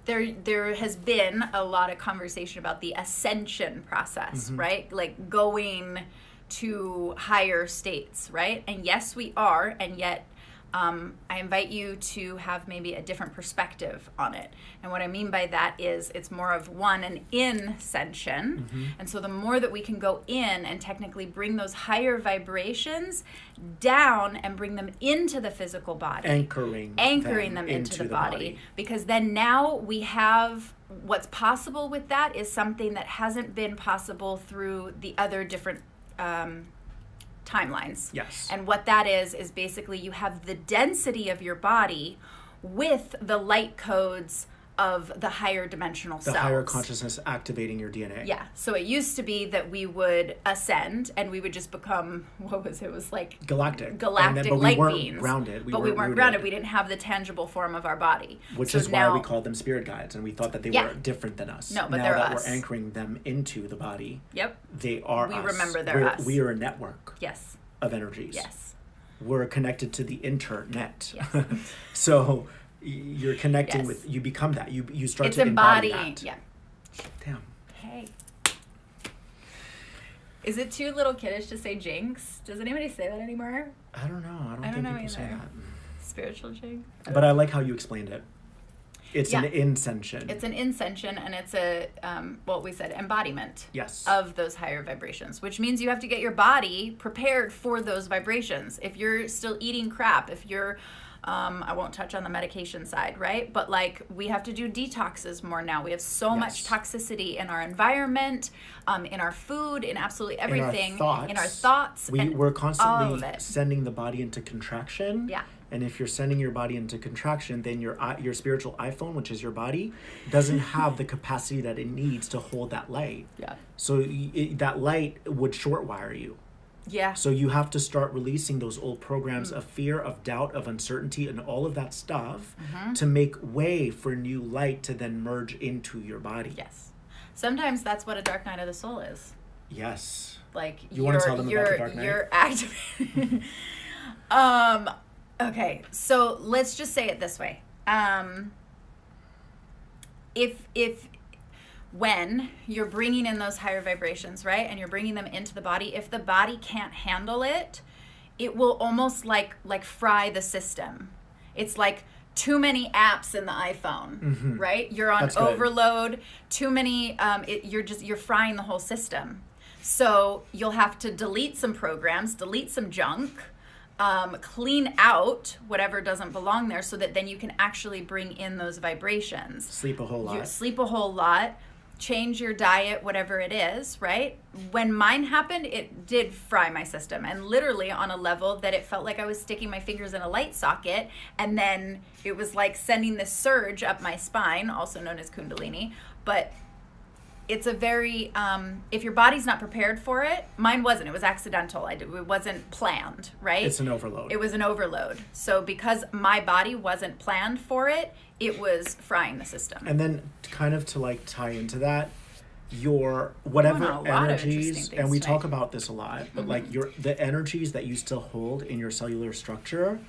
[SPEAKER 1] there has been a lot of conversation about the ascension process, right? Like going to higher states, right? And yes, we are, and yet I invite you to have maybe a different perspective on it. And what I mean by that is it's more of an in-scension. And so the more that we can go in and technically bring those higher vibrations down and bring them into the physical body.
[SPEAKER 2] Anchoring
[SPEAKER 1] them into the body. Because then now we have what's possible with that is something that hasn't been possible through the other different timelines.
[SPEAKER 2] Yes.
[SPEAKER 1] And what that is basically you have the density of your body with the light codes of the higher dimensional selves.
[SPEAKER 2] The higher consciousness activating your DNA.
[SPEAKER 1] Yeah. So it used to be that we would ascend and we would just become, it was like
[SPEAKER 2] galactic
[SPEAKER 1] but
[SPEAKER 2] we
[SPEAKER 1] light
[SPEAKER 2] weren't
[SPEAKER 1] beings.
[SPEAKER 2] Grounded.
[SPEAKER 1] We weren't grounded. We didn't have the tangible form of our body.
[SPEAKER 2] Which is why we called them spirit guides, and we thought that they were different than us.
[SPEAKER 1] No, but
[SPEAKER 2] now
[SPEAKER 1] they're
[SPEAKER 2] that
[SPEAKER 1] us.
[SPEAKER 2] We're anchoring them into the body.
[SPEAKER 1] Yep.
[SPEAKER 2] They are
[SPEAKER 1] we
[SPEAKER 2] us.
[SPEAKER 1] Remember they're us.
[SPEAKER 2] We are a network.
[SPEAKER 1] Yes.
[SPEAKER 2] Of energies.
[SPEAKER 1] Yes.
[SPEAKER 2] We're connected to the internet.
[SPEAKER 1] Yes.
[SPEAKER 2] So you're connecting with, you become that. You start
[SPEAKER 1] it's
[SPEAKER 2] to embody
[SPEAKER 1] embodying.
[SPEAKER 2] that.
[SPEAKER 1] Yeah.
[SPEAKER 2] Damn.
[SPEAKER 1] Hey. Is it too little kiddish to say jinx? Does anybody say that anymore?
[SPEAKER 2] I don't know. I don't think people say that.
[SPEAKER 1] Spiritual jinx.
[SPEAKER 2] But I like how you explained it. It's an inscension.
[SPEAKER 1] It's an inscension, and it's a, we said embodiment of those higher vibrations, which means you have to get your body prepared for those vibrations. If you're still eating crap, if you're, I won't touch on the medication side, right? But like we have to do detoxes more now. We have so much toxicity in our environment, in our food, in absolutely everything. In our thoughts.
[SPEAKER 2] We're constantly sending the body into contraction.
[SPEAKER 1] Yeah.
[SPEAKER 2] And if you're sending your body into contraction, then your spiritual iPhone, which is your body, doesn't have the capacity that it needs to hold that light.
[SPEAKER 1] Yeah.
[SPEAKER 2] So that light would short wire you.
[SPEAKER 1] Yeah.
[SPEAKER 2] So you have to start releasing those old programs of fear, of doubt, of uncertainty, and all of that stuff to make way for new light to then merge into your body.
[SPEAKER 1] Yes. Sometimes that's what a dark night of the soul is.
[SPEAKER 2] Yes.
[SPEAKER 1] Like
[SPEAKER 2] you want to tell them about the dark night?
[SPEAKER 1] You're activating. Okay, so let's just say it this way. When you're bringing in those higher vibrations, right, and you're bringing them into the body, if the body can't handle it, it will almost like fry the system. It's like too many apps in the iPhone, right? You're on overload, too many, you're frying the whole system. So you'll have to delete some programs, delete some junk, clean out whatever doesn't belong there so that then you can actually bring in those vibrations.
[SPEAKER 2] Sleep a whole lot.
[SPEAKER 1] Change your diet, whatever it is, right? When mine happened, it did fry my system, and literally on a level that it felt like I was sticking my fingers in a light socket, and then it was like sending this surge up my spine, also known as Kundalini. But it's a very, if your body's not prepared for it, mine wasn't. It was accidental. It wasn't planned, right?
[SPEAKER 2] It's an overload.
[SPEAKER 1] It was an overload. So because my body wasn't planned for it, it was frying the system.
[SPEAKER 2] And then kind of to like tie into that, your whatever energies, and we talk about this a lot, but like the energies that you still hold in your cellular structure,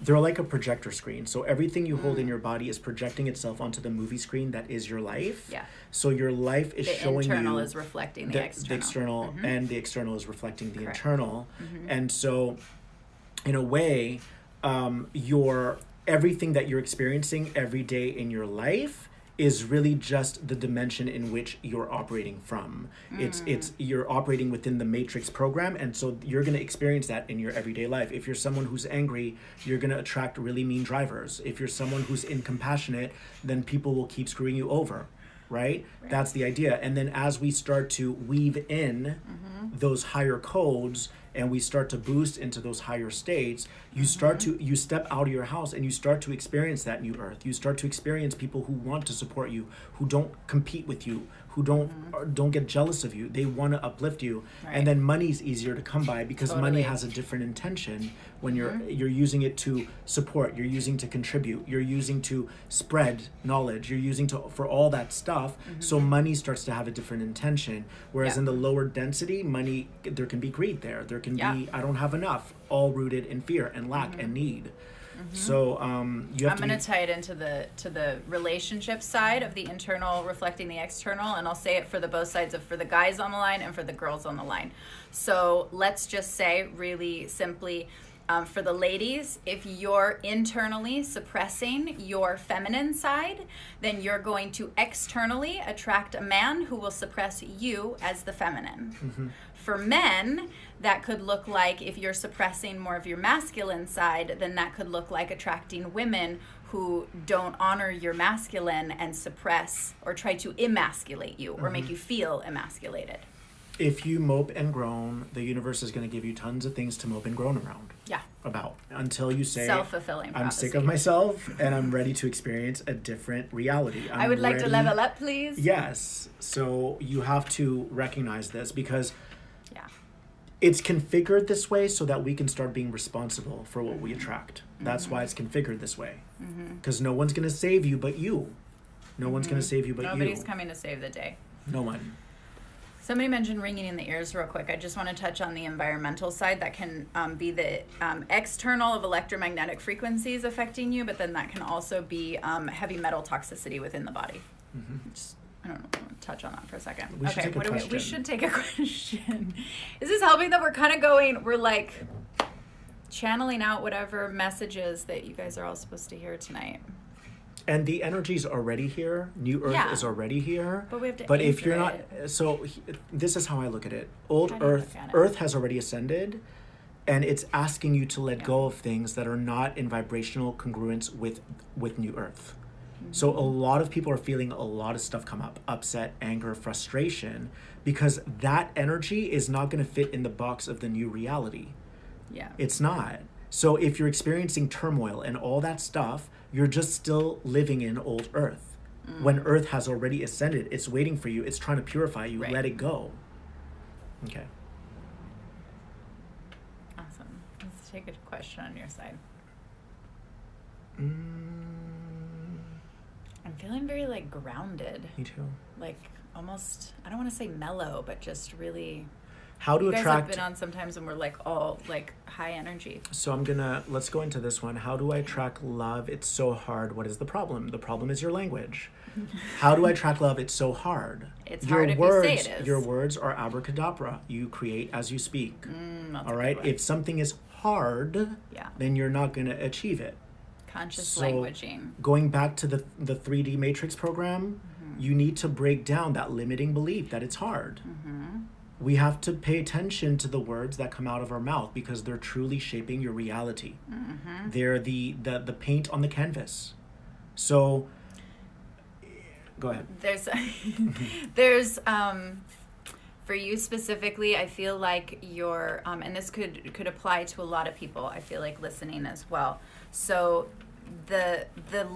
[SPEAKER 2] they're like a projector screen. So everything you hold in your body is projecting itself onto the movie screen that is your life.
[SPEAKER 1] Yeah.
[SPEAKER 2] So your life is showing you...
[SPEAKER 1] The internal is reflecting the external.
[SPEAKER 2] The external, and the external is reflecting the internal. And so, in a way, everything that you're experiencing every day in your life is really just the dimension in which you're operating from. It's you're operating within the matrix program, and so you're going to experience that in your everyday life. If you're someone who's angry, you're going to attract really mean drivers. If you're someone who's incompassionate, then people will keep screwing you over, right? That's the idea. And then as we start to weave in those higher codes, and we start to boost into those higher states, you step out of your house and you start to experience that new earth. You start to experience people who want to support you, who don't compete with you, who don't get jealous of you. They want to uplift you. And then money's easier to come by because money has a different intention when you're using it to support, you're using to contribute, you're using to spread knowledge, you're using for all that stuff. So money starts to have a different intention. Whereas in the lower density, money, there can be greed there. There can be, I don't have enough, all rooted in fear and lack and need. So you have
[SPEAKER 1] I'm going to tie it into the relationship side of the internal reflecting the external, and I'll say it for the both sides for the guys on the line and for the girls on the line. So let's just say really simply, For the ladies, if you're internally suppressing your feminine side, then you're going to externally attract a man who will suppress you as the feminine.
[SPEAKER 2] Mm-hmm.
[SPEAKER 1] For men, that could look like, if you're suppressing more of your masculine side, then that could look like attracting women who don't honor your masculine and suppress or try to emasculate you or make you feel emasculated.
[SPEAKER 2] If you mope and groan, the universe is going to give you tons of things to mope and groan around.
[SPEAKER 1] Yeah.
[SPEAKER 2] About until you say,
[SPEAKER 1] self-fulfilling prophecy.
[SPEAKER 2] I'm sick of myself and I'm ready to experience a different reality.
[SPEAKER 1] I would like to level up, please.
[SPEAKER 2] Yes. So you have to recognize this because
[SPEAKER 1] yeah,
[SPEAKER 2] it's configured this way so that we can start being responsible for what we attract. That's why it's configured this way. Because no one's going to save you but you. No one's going to save you but
[SPEAKER 1] Nobody's coming to save the day.
[SPEAKER 2] No one.
[SPEAKER 1] Somebody mentioned ringing in the ears real quick. I just want to touch on the environmental side. That can be the external of electromagnetic frequencies affecting you, but then that can also be heavy metal toxicity within the body. Just, I don't know, I want to touch on that for a second.
[SPEAKER 2] We should take a question.
[SPEAKER 1] We should take a question. Is this helping that we're kind of going, we're like channeling out whatever messages that you guys are all supposed to hear tonight?
[SPEAKER 2] And the energy's already here. New Earth is already here.
[SPEAKER 1] But we have to.
[SPEAKER 2] But if you're not, this is how I look at it. Old Earth has already ascended, and it's asking you to let go of things that are not in vibrational congruence with New Earth. So a lot of people are feeling a lot of stuff come up: upset, anger, frustration, because that energy is not going to fit in the box of the new reality.
[SPEAKER 1] Yeah.
[SPEAKER 2] It's not. So if you're experiencing turmoil and all that stuff, you're just still living in old Earth. When Earth has already ascended, it's waiting for you. It's trying to purify you. Right. Let it go. Okay.
[SPEAKER 1] Awesome. Let's take a question on your side. I'm feeling very like grounded.
[SPEAKER 2] Me too.
[SPEAKER 1] Like almost, I don't want to say mellow, but just really...
[SPEAKER 2] How to
[SPEAKER 1] you
[SPEAKER 2] attract...
[SPEAKER 1] guys have been on sometimes when we're like all like high energy.
[SPEAKER 2] So let's go into this one. How do I attract love? It's so hard. What is the problem? The problem is your language. How do I attract love? It's so hard.
[SPEAKER 1] It's hard if you say it is.
[SPEAKER 2] Your words are abracadabra. You create as you speak. All right? If something is hard, then you're not going to achieve it.
[SPEAKER 1] Conscious languaging.
[SPEAKER 2] Going back to the 3D matrix program, you need to break down that limiting belief that it's hard. We have to pay attention to the words that come out of our mouth because they're truly shaping your reality. They're the paint on the canvas. So, go ahead.
[SPEAKER 1] There's for you specifically, I feel like you're, and this could apply to a lot of people, I feel like listening as well. So the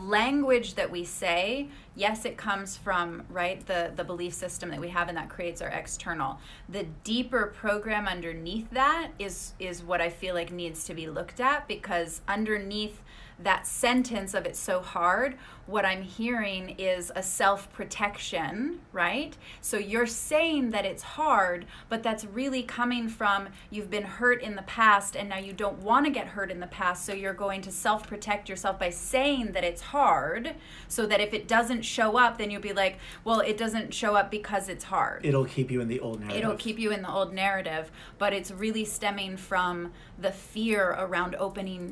[SPEAKER 1] language that we say, yes, it comes from, right, the belief system that we have, and that creates our external. The deeper program underneath that is what I feel like needs to be looked at, because underneath that sentence of it's so hard, what I'm hearing is a self-protection, right? So you're saying that it's hard, but that's really coming from you've been hurt in the past and now you don't want to get hurt in the past, so you're going to self-protect yourself by saying that it's hard, so that if it doesn't show up, then you'll be like, well, it doesn't show up because it's hard.
[SPEAKER 2] It'll keep you in the old narrative.
[SPEAKER 1] It'll keep you in the old narrative, but it's really stemming from the fear around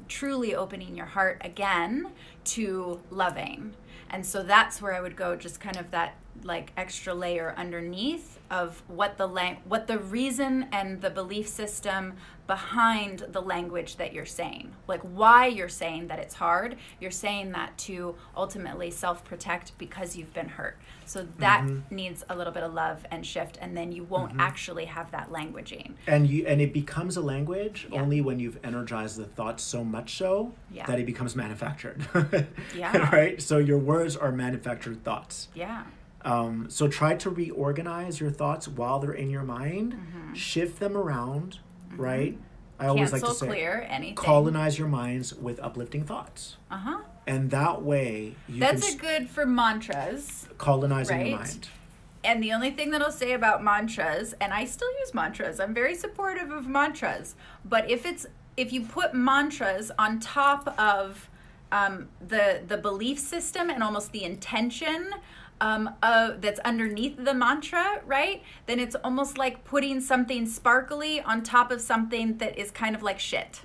[SPEAKER 1] truly opening your heart again to loving. And so that's where I would go, just kind of that like extra layer underneath of what the reason and the belief system behind the language that you're saying, like why you're saying that it's hard. You're saying that to ultimately self-protect because you've been hurt. So that needs a little bit of love and shift, and then you won't actually have that languaging.
[SPEAKER 2] And it becomes a language only when you've energized the thought so much so that it becomes manufactured. Right? So your words are manufactured thoughts.
[SPEAKER 1] Yeah.
[SPEAKER 2] So try to reorganize your thoughts while they're in your mind, shift them around, right? I always like to say,
[SPEAKER 1] clear anything.
[SPEAKER 2] Colonize your minds with uplifting thoughts. And that way
[SPEAKER 1] That's good for mantras.
[SPEAKER 2] Colonizing your mind.
[SPEAKER 1] And the only thing that I'll say about mantras, and I still use mantras, I'm very supportive of mantras, but if you put mantras on top of the belief system and almost the intention that's underneath the mantra, right? Then it's almost like putting something sparkly on top of something that is kind of like shit,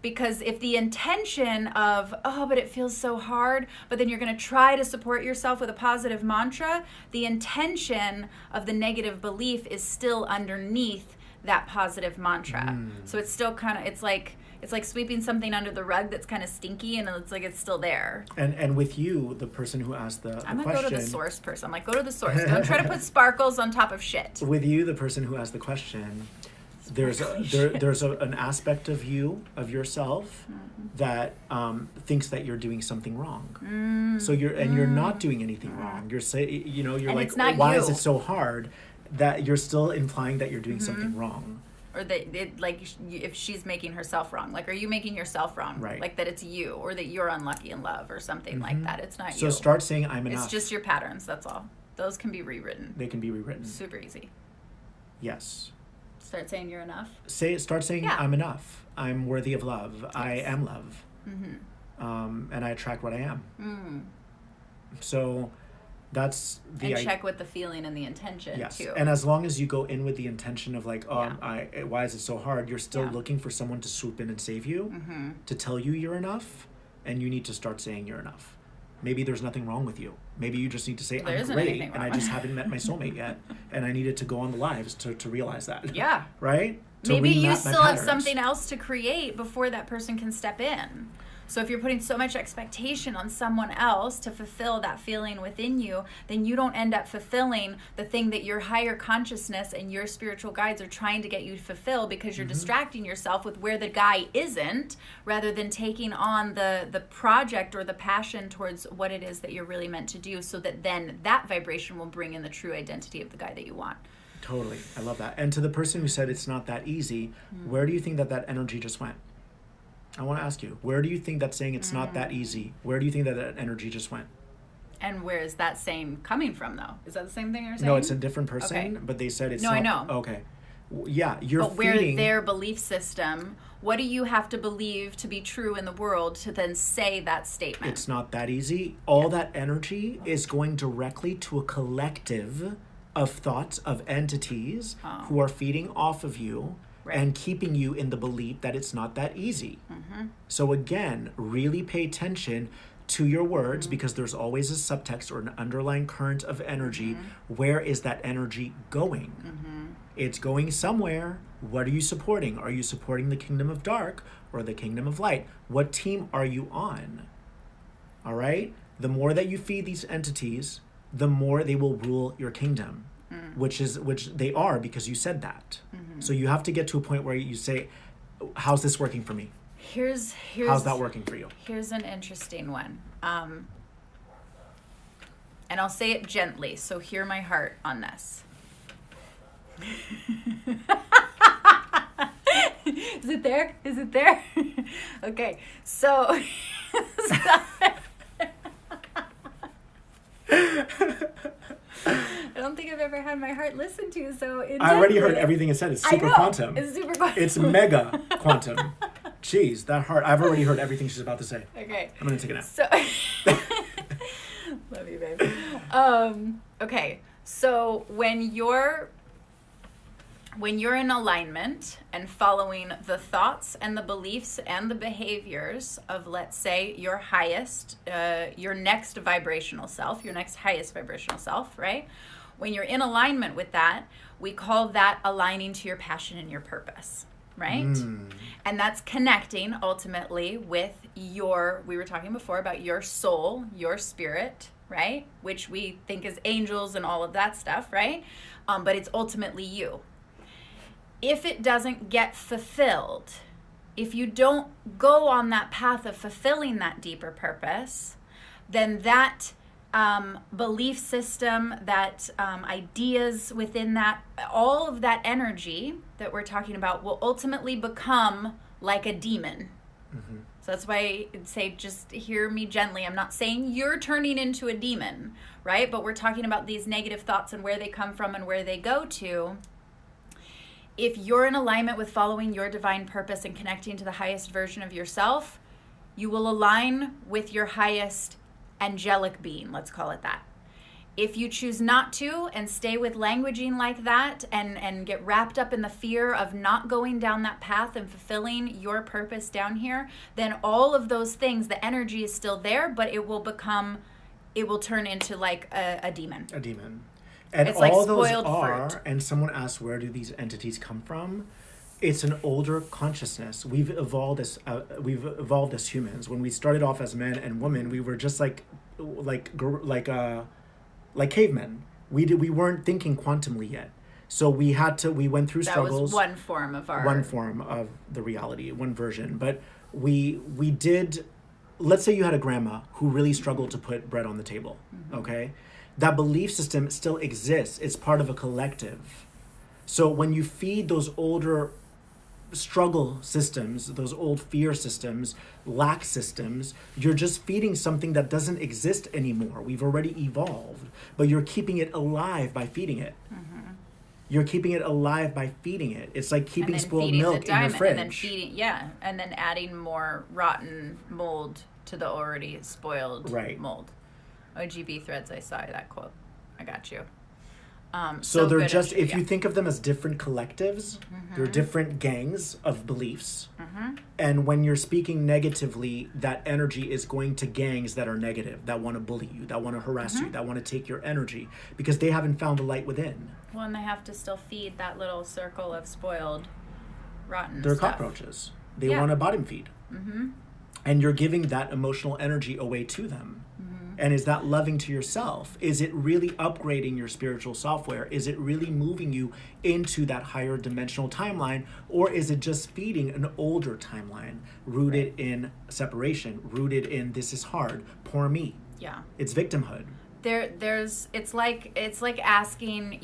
[SPEAKER 1] Because if the intention of, oh, but it feels so hard, but then you're going to try to support yourself with a positive mantra, the intention of the negative belief is still underneath that positive mantra. So it's still kind of, it's like sweeping something under the rug that's kind of stinky, and it's like it's still there.
[SPEAKER 2] And with you, the person who asked the
[SPEAKER 1] I'm
[SPEAKER 2] question,
[SPEAKER 1] go to the source person. I'm like, go to the source. Don't try to put sparkles on top of shit.
[SPEAKER 2] With you, the person who asked the question, there's an aspect of you, of yourself, that thinks that you're doing something wrong. So you're not doing anything wrong. You're you're
[SPEAKER 1] and
[SPEAKER 2] like, why is it so hard? That you're still implying that you're doing something wrong.
[SPEAKER 1] Or that if she's making herself wrong, like, are you making yourself wrong?
[SPEAKER 2] Right.
[SPEAKER 1] Like that it's you, or that you're unlucky in love, or something like that. It's not you.
[SPEAKER 2] So start saying I'm enough.
[SPEAKER 1] It's just your patterns. That's all. Those can be rewritten.
[SPEAKER 2] They can be rewritten.
[SPEAKER 1] Super easy.
[SPEAKER 2] Yes.
[SPEAKER 1] Start saying you're enough.
[SPEAKER 2] Start saying I'm enough. I'm worthy of love. Yes. I am love. And I attract what I am. So that's
[SPEAKER 1] and check with the feeling and the intention too.
[SPEAKER 2] And as long as you go in with the intention of like, why is it so hard? You're still looking for someone to swoop in and save you, to tell you you're enough, and you need to start saying you're enough. Maybe there's nothing wrong with you. Maybe you just need to say I'm great, and I just haven't met my soulmate yet, and I needed to go on the lives to realize that. Yeah. Right?
[SPEAKER 1] Maybe you still have something else to create before that person can step in. So if you're putting so much expectation on someone else to fulfill that feeling within you, then you don't end up fulfilling the thing that your higher consciousness and your spiritual guides are trying to get you to fulfill, because you're distracting yourself with where the guy isn't, rather than taking on the project or the passion towards what it is that you're really meant to do, so that then that vibration will bring in the true identity of the guy that you want.
[SPEAKER 2] Totally. I love that. And to the person who said it's not that easy, where do you think that energy just went? I want to ask you, where do you think that saying it's not that easy, where do you think that energy just went?
[SPEAKER 1] And where is that saying coming from, though? Is that the same thing you're saying?
[SPEAKER 2] No, it's a different person, but they said it's not.
[SPEAKER 1] No, I know.
[SPEAKER 2] Okay. Yeah, you're
[SPEAKER 1] But where their belief system, what do you have to believe to be true in the world to then say that statement?
[SPEAKER 2] It's not that easy. All that energy is going directly to a collective of thoughts, of entities who are feeding off of you. Right. And keeping you in the belief that it's not that easy. So again, really pay attention to your words, because there's always a subtext or an underlying current of energy. Where is that energy going? It's going somewhere. What are you supporting? Are you supporting the kingdom of dark or the kingdom of light? What team are you on? All right? The more that you feed these entities, the more they will rule your kingdom. Which they are, because you said that. So you have to get to a point where you say, how's this working for me? How's that working for you?
[SPEAKER 1] Here's an interesting one. And I'll say it gently, so hear my heart on this. Is it there? Is it there? Okay, so... I don't think I've ever had my heart listened to so intensely.
[SPEAKER 2] I already heard everything it said. It's super quantum.
[SPEAKER 1] It's super quantum.
[SPEAKER 2] It's mega quantum. Jeez, that heart. I've already heard everything she's about to say. Okay. I'm going to take a nap.
[SPEAKER 1] So, love you, babe. Okay. So when you're in alignment and following the thoughts and the beliefs and the behaviors of, let's say, your highest, your next vibrational self, your next highest vibrational self, right? When you're in alignment with that, we call that aligning to your passion and your purpose, right? And that's connecting ultimately with we were talking before about your soul, your spirit, right? Which we think is angels and all of that stuff, right? But it's ultimately you. If it doesn't get fulfilled, if you don't go on that path of fulfilling that deeper purpose, then that belief system, that ideas within that, all of that energy that we're talking about will ultimately become like a demon. So that's why I say, just hear me gently. I'm not saying you're turning into a demon, right? But we're talking about these negative thoughts and where they come from and where they go to. If you're in alignment with following your divine purpose and connecting to the highest version of yourself, you will align with your highest angelic being, let's call it that. If you choose not to and stay with languaging like that and get wrapped up in the fear of not going down that path and fulfilling your purpose down here, then all of those things, the energy is still there, but it will turn into like a demon.
[SPEAKER 2] A demon. And
[SPEAKER 1] it's
[SPEAKER 2] all
[SPEAKER 1] like
[SPEAKER 2] those
[SPEAKER 1] spoiled
[SPEAKER 2] are,
[SPEAKER 1] fruit.
[SPEAKER 2] and someone asked, where do these entities come from? It's an older consciousness. We've evolved as humans. When we started off as men and women, we were just like cavemen. We weren't thinking quantumly yet. So we went through struggles.
[SPEAKER 1] That was one form of
[SPEAKER 2] the reality, one version. But we did, let's say you had a grandma who really struggled to put bread on the table, okay? That belief system still exists. It's part of a collective. So when you feed those older struggle systems, those old fear systems, lack systems, you're just feeding something that doesn't exist anymore. We've already evolved, but you're keeping it alive by feeding it. You're keeping it alive by feeding it. It's like keeping spoiled milk in your fridge.
[SPEAKER 1] And then adding more rotten mold to the already spoiled mold. OGB threads, I saw that quote. I got you.
[SPEAKER 2] So they're just, if you think of them as different collectives, they're different gangs of beliefs. And when you're speaking negatively, that energy is going to gangs that are negative, that want to bully you, that want to harass you, that want to take your energy, because they haven't found the light within.
[SPEAKER 1] Well, and they have to still feed that little circle of spoiled, rotten
[SPEAKER 2] They're
[SPEAKER 1] stuff.
[SPEAKER 2] cockroaches. They want to bottom feed. And you're giving that emotional energy away to them. And is that loving to yourself? Is it really upgrading your spiritual software? Is it really moving you into that higher dimensional timeline? Or is it just feeding an older timeline rooted in separation, rooted in this is hard, poor me?
[SPEAKER 1] Yeah.
[SPEAKER 2] It's victimhood.
[SPEAKER 1] It's like asking,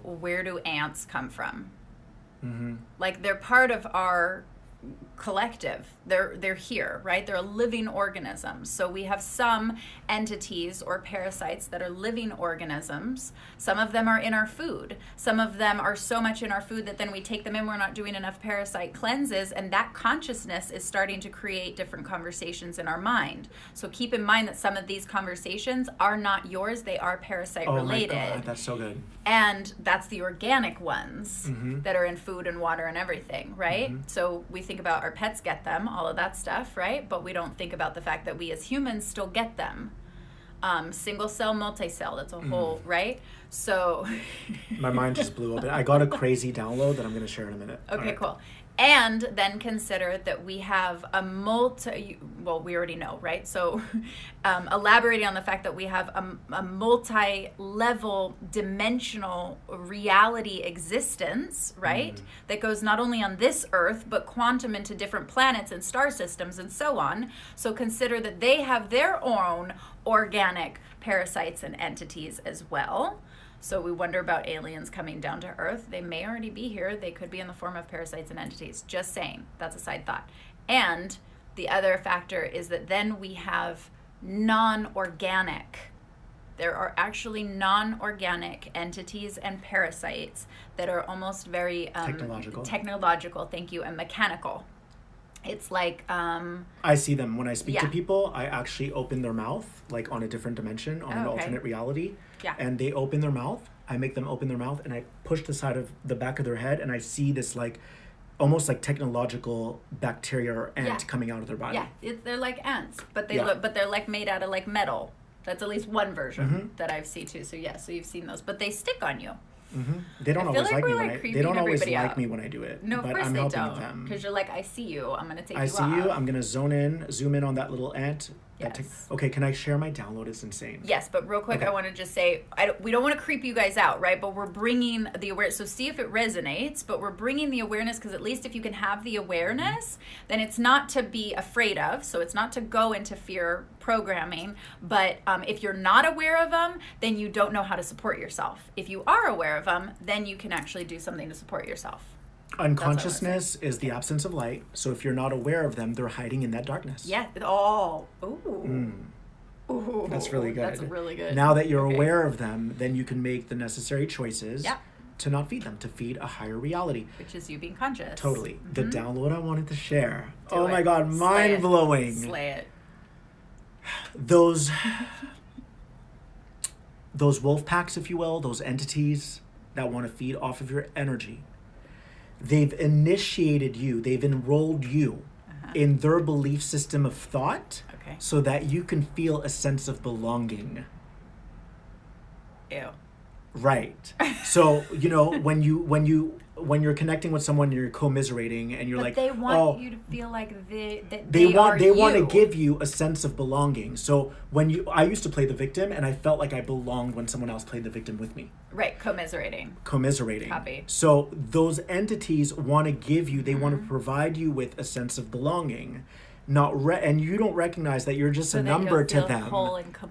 [SPEAKER 1] where do ants come from? Like they're part of our collective. They're here, right? They're a living organism. So we have some entities or parasites that are living organisms. Some of them are in our food. Some of them are so much in our food that then we take them in, we're not doing enough parasite cleanses, and that consciousness is starting to create different conversations in our mind. So keep in mind that some of these conversations are not yours, they are parasite related.
[SPEAKER 2] Oh my God, that's so good.
[SPEAKER 1] And that's the organic ones that are in food and water and everything, right? So we think about our pets get them, all of that stuff, right? But we don't think about the fact that we as humans still get them. Single cell, multi-cell, that's a whole, right? So
[SPEAKER 2] my mind just blew up. I got a crazy download that I'm going to share in a minute.
[SPEAKER 1] Okay, cool. And then consider that we have we already know, right? So elaborating on the fact that we have a multi-level dimensional reality existence, right? That goes not only on this earth, but quantum into different planets and star systems and so on. So consider that they have their own organic parasites and entities as well. So we wonder about aliens coming down to Earth. They may already be here. They could be in the form of parasites and entities. Just saying. That's a side thought. And the other factor is that then we have non-organic. There are actually non-organic entities and parasites that are almost very technological, thank you, and mechanical. It's like
[SPEAKER 2] I see them when I speak to people. I actually open their mouth, like on a different dimension, on an alternate reality. And they open their mouth. I make them open their mouth, and I push the side of the back of their head, and I see this like almost like technological bacteria or ant coming out of their body.
[SPEAKER 1] They're like ants, but they're like made out of like metal. That's at least one version that I've seen too. So so you've seen those, but they stick on you.
[SPEAKER 2] They don't always like me when I do it.
[SPEAKER 1] No, of
[SPEAKER 2] but
[SPEAKER 1] course
[SPEAKER 2] I'm
[SPEAKER 1] they
[SPEAKER 2] helping
[SPEAKER 1] don't.
[SPEAKER 2] them.
[SPEAKER 1] Because you're like, I see you. I'm gonna take you off.
[SPEAKER 2] I see you. I'm gonna zoom in on that little ant.
[SPEAKER 1] Yes.
[SPEAKER 2] Okay, can I share my download? It's insane.
[SPEAKER 1] Yes, but real quick, I want to just say, we don't want to creep you guys out, right? But we're bringing the awareness. So see if it resonates, but we're bringing the awareness because at least if you can have the awareness, then it's not to be afraid of. So it's not to go into fear programming. But if you're not aware of them, then you don't know how to support yourself. If you are aware of them, then you can actually do something to support yourself.
[SPEAKER 2] Unconsciousness is the absence of light. So if you're not aware of them, they're hiding in that darkness.
[SPEAKER 1] Yeah. Oh. Ooh. Ooh.
[SPEAKER 2] That's really good.
[SPEAKER 1] That's really good.
[SPEAKER 2] Now that you're aware of them, then you can make the necessary choices to not feed them, to feed a higher reality.
[SPEAKER 1] Which is you being conscious.
[SPEAKER 2] Totally. The download I wanted to share.
[SPEAKER 1] Do it.
[SPEAKER 2] My God, mind-blowing.
[SPEAKER 1] Slay it.
[SPEAKER 2] those wolf packs, if you will, those entities that want to feed off of your energy, they've initiated you, they've enrolled you in their belief system of thought, so that you can feel a sense of belonging.
[SPEAKER 1] Ew.
[SPEAKER 2] Right. So, you know, when you're connecting with someone, you're commiserating, and you're
[SPEAKER 1] but
[SPEAKER 2] like,
[SPEAKER 1] they want you to feel like they
[SPEAKER 2] want to give you a sense of belonging. So I used to play the victim, and I felt like I belonged when someone else played the victim with me.
[SPEAKER 1] Right, commiserating.
[SPEAKER 2] Copy. So those entities want to give you, they want to provide you with a sense of belonging. And you don't recognize that you're just a number to them.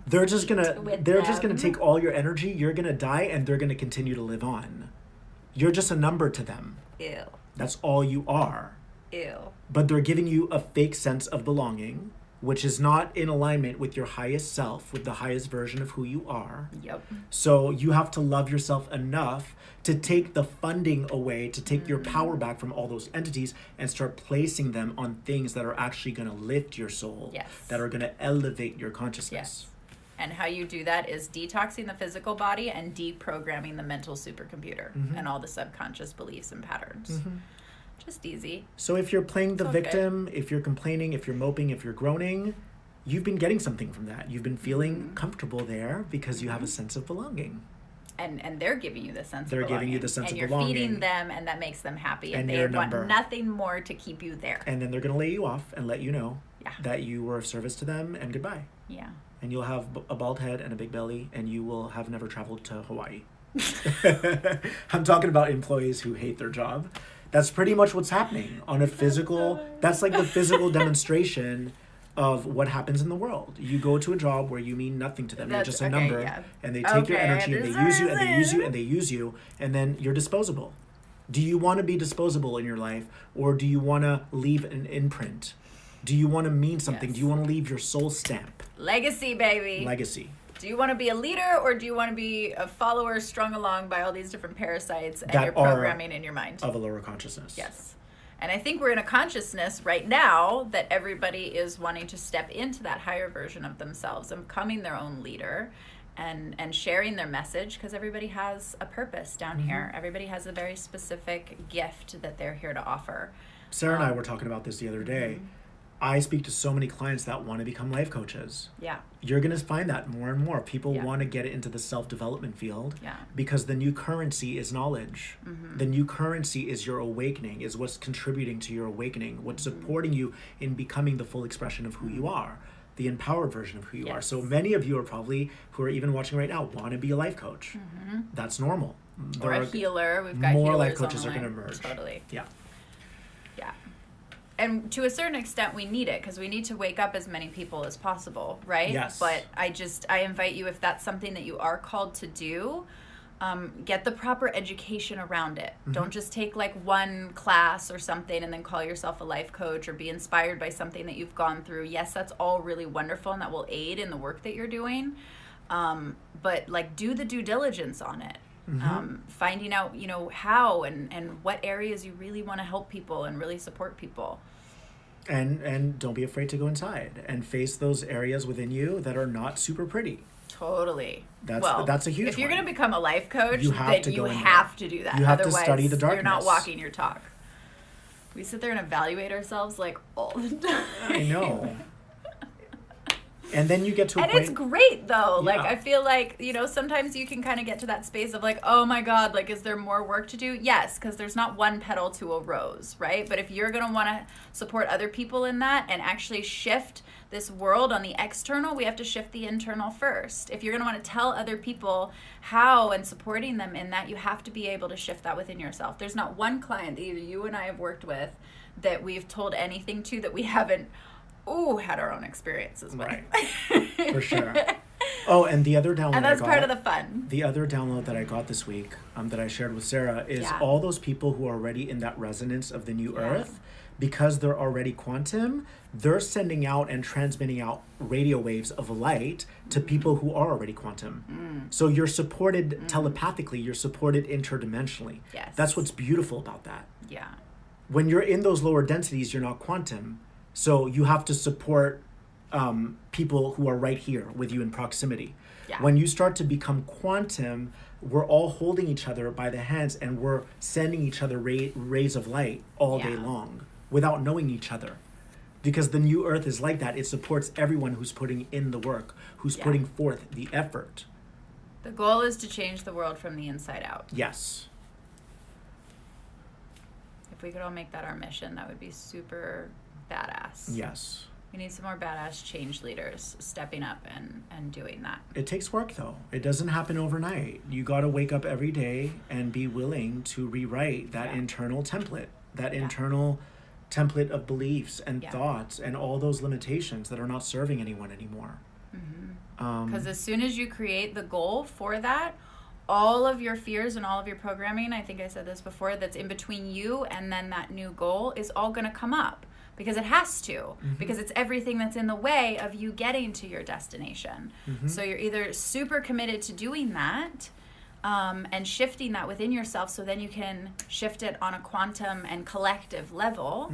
[SPEAKER 2] They're just gonna take all your energy. You're gonna die, and they're gonna continue to live on. You're just a number to them.
[SPEAKER 1] Ew.
[SPEAKER 2] That's all you are.
[SPEAKER 1] Ew.
[SPEAKER 2] But they're giving you a fake sense of belonging, which is not in alignment with your highest self, with the highest version of who you are.
[SPEAKER 1] Yep.
[SPEAKER 2] So you have to love yourself enough to take the funding away, to take your power back from all those entities and start placing them on things that are actually going to lift your soul, that are going to elevate your consciousness.
[SPEAKER 1] Yes. And how you do that is detoxing the physical body and deprogramming the mental supercomputer and all the subconscious beliefs and patterns. Just easy.
[SPEAKER 2] So if you're playing the victim, if you're complaining, if you're moping, if you're groaning, you've been getting something from that. You've been feeling comfortable there because you have a sense of belonging.
[SPEAKER 1] And they're giving you the sense of belonging.
[SPEAKER 2] They're giving you the sense of belonging.
[SPEAKER 1] And you're feeding them, and that makes them happy. And they want nothing more to keep you there.
[SPEAKER 2] And then they're going to lay you off and let you know that you were of service to them, and goodbye.
[SPEAKER 1] Yeah.
[SPEAKER 2] And you'll have a bald head and a big belly, and you will have never traveled to Hawaii. I'm talking about employees who hate their job. That's pretty much what's happening on a physical, that's like the physical demonstration of what happens in the world. You go to a job where you mean nothing to them. You're just a number, and they take your energy, and they use you, and they use you, and they use you, and then you're disposable. Do you want to be disposable in your life, or do you want to leave an imprint? Do you want to mean something? Do you want to leave your soul stamp?
[SPEAKER 1] Legacy, baby.
[SPEAKER 2] Legacy.
[SPEAKER 1] Do you want to be a leader, or do you want to be a follower strung along by all these different parasites and your programming in your mind?
[SPEAKER 2] Of a lower consciousness.
[SPEAKER 1] Yes. And I think we're in a consciousness right now that everybody is wanting to step into that higher version of themselves and becoming their own leader and sharing their message, because everybody has a purpose down here. Everybody has a very specific gift that they're here to offer.
[SPEAKER 2] Sarah and I were talking about this the other day. I speak to so many clients that want to become life coaches.
[SPEAKER 1] Yeah.
[SPEAKER 2] You're going to find that more and more. People want to get into the self-development field because the new currency is knowledge. The new currency is your awakening, is what's contributing to your awakening, what's supporting you in becoming the full expression of who you are, the empowered version of who you are. So many of you are probably, who are even watching right now, want to be a life coach. That's normal.
[SPEAKER 1] Or a healer. We've got
[SPEAKER 2] more
[SPEAKER 1] healers
[SPEAKER 2] life coaches
[SPEAKER 1] online.
[SPEAKER 2] Are going to emerge.
[SPEAKER 1] Totally.
[SPEAKER 2] Yeah.
[SPEAKER 1] Yeah. And to a certain extent, we need it, because we need to wake up as many people as possible, right?
[SPEAKER 2] Yes.
[SPEAKER 1] But I invite you, if that's something that you are called to do, get the proper education around it. Don't just take like one class or something and then call yourself a life coach, or be inspired by something that you've gone through. Yes, that's all really wonderful, and that will aid in the work that you're doing. But like, do the due diligence on it. Finding out, how and what areas you really want to help people and really support people. And
[SPEAKER 2] don't be afraid to go inside and face those areas within you that are not super pretty.
[SPEAKER 1] Totally.
[SPEAKER 2] That's a huge one.
[SPEAKER 1] If you're going to become a life coach,
[SPEAKER 2] you have to
[SPEAKER 1] do that.
[SPEAKER 2] You have to study the darkness.
[SPEAKER 1] You're not walking your talk. We sit there and evaluate ourselves like all the time.
[SPEAKER 2] I know. And then you get to a point...
[SPEAKER 1] And it's great, though.
[SPEAKER 2] Yeah.
[SPEAKER 1] Like, I feel like, sometimes you can kind of get to that space of like, oh my God, like, is there more work to do? Yes, because there's not one petal to a rose, right? But if you're going to want to support other people in that and actually shift this world on the external, we have to shift the internal first. If you're going to want to tell other people how and supporting them in that, you have to be able to shift that within yourself. There's not one client that either you and I have worked with that we've told anything to that we haven't had our own experiences with.
[SPEAKER 2] Right. For sure. Oh, and the other download
[SPEAKER 1] and that's part of the fun.
[SPEAKER 2] The other download that I got this week that I shared with Serah is all those people who are already in that resonance of the new earth, because they're already quantum, they're sending out and transmitting out radio waves of light to people who are already quantum. So you're supported telepathically, you're supported interdimensionally.
[SPEAKER 1] Yes.
[SPEAKER 2] That's what's beautiful about that.
[SPEAKER 1] Yeah.
[SPEAKER 2] When you're in those lower densities, you're not quantum. So you have to support people who are right here with you in proximity.
[SPEAKER 1] Yeah.
[SPEAKER 2] When you start to become quantum, we're all holding each other by the hands and we're sending each other rays of light all day long without knowing each other. Because the new earth is like that. It supports everyone who's putting in the work, who's putting forth the effort.
[SPEAKER 1] The goal is to change the world from the inside out.
[SPEAKER 2] Yes.
[SPEAKER 1] If we could all make that our mission, that would be super badass.
[SPEAKER 2] Yes.
[SPEAKER 1] We need some more badass change leaders stepping up and doing that.
[SPEAKER 2] It takes work, though. It doesn't happen overnight. You got to wake up every day and be willing to rewrite that internal template, that internal template of beliefs and thoughts and all those limitations that are not serving anyone anymore.
[SPEAKER 1] Because as soon as you create the goal for that, all of your fears and all of your programming, I think I said this before, that's in between you and then that new goal is all going to come up. Because it has to, because it's everything that's in the way of you getting to your destination. So you're either super committed to doing that and shifting that within yourself so then you can shift it on a quantum and collective level,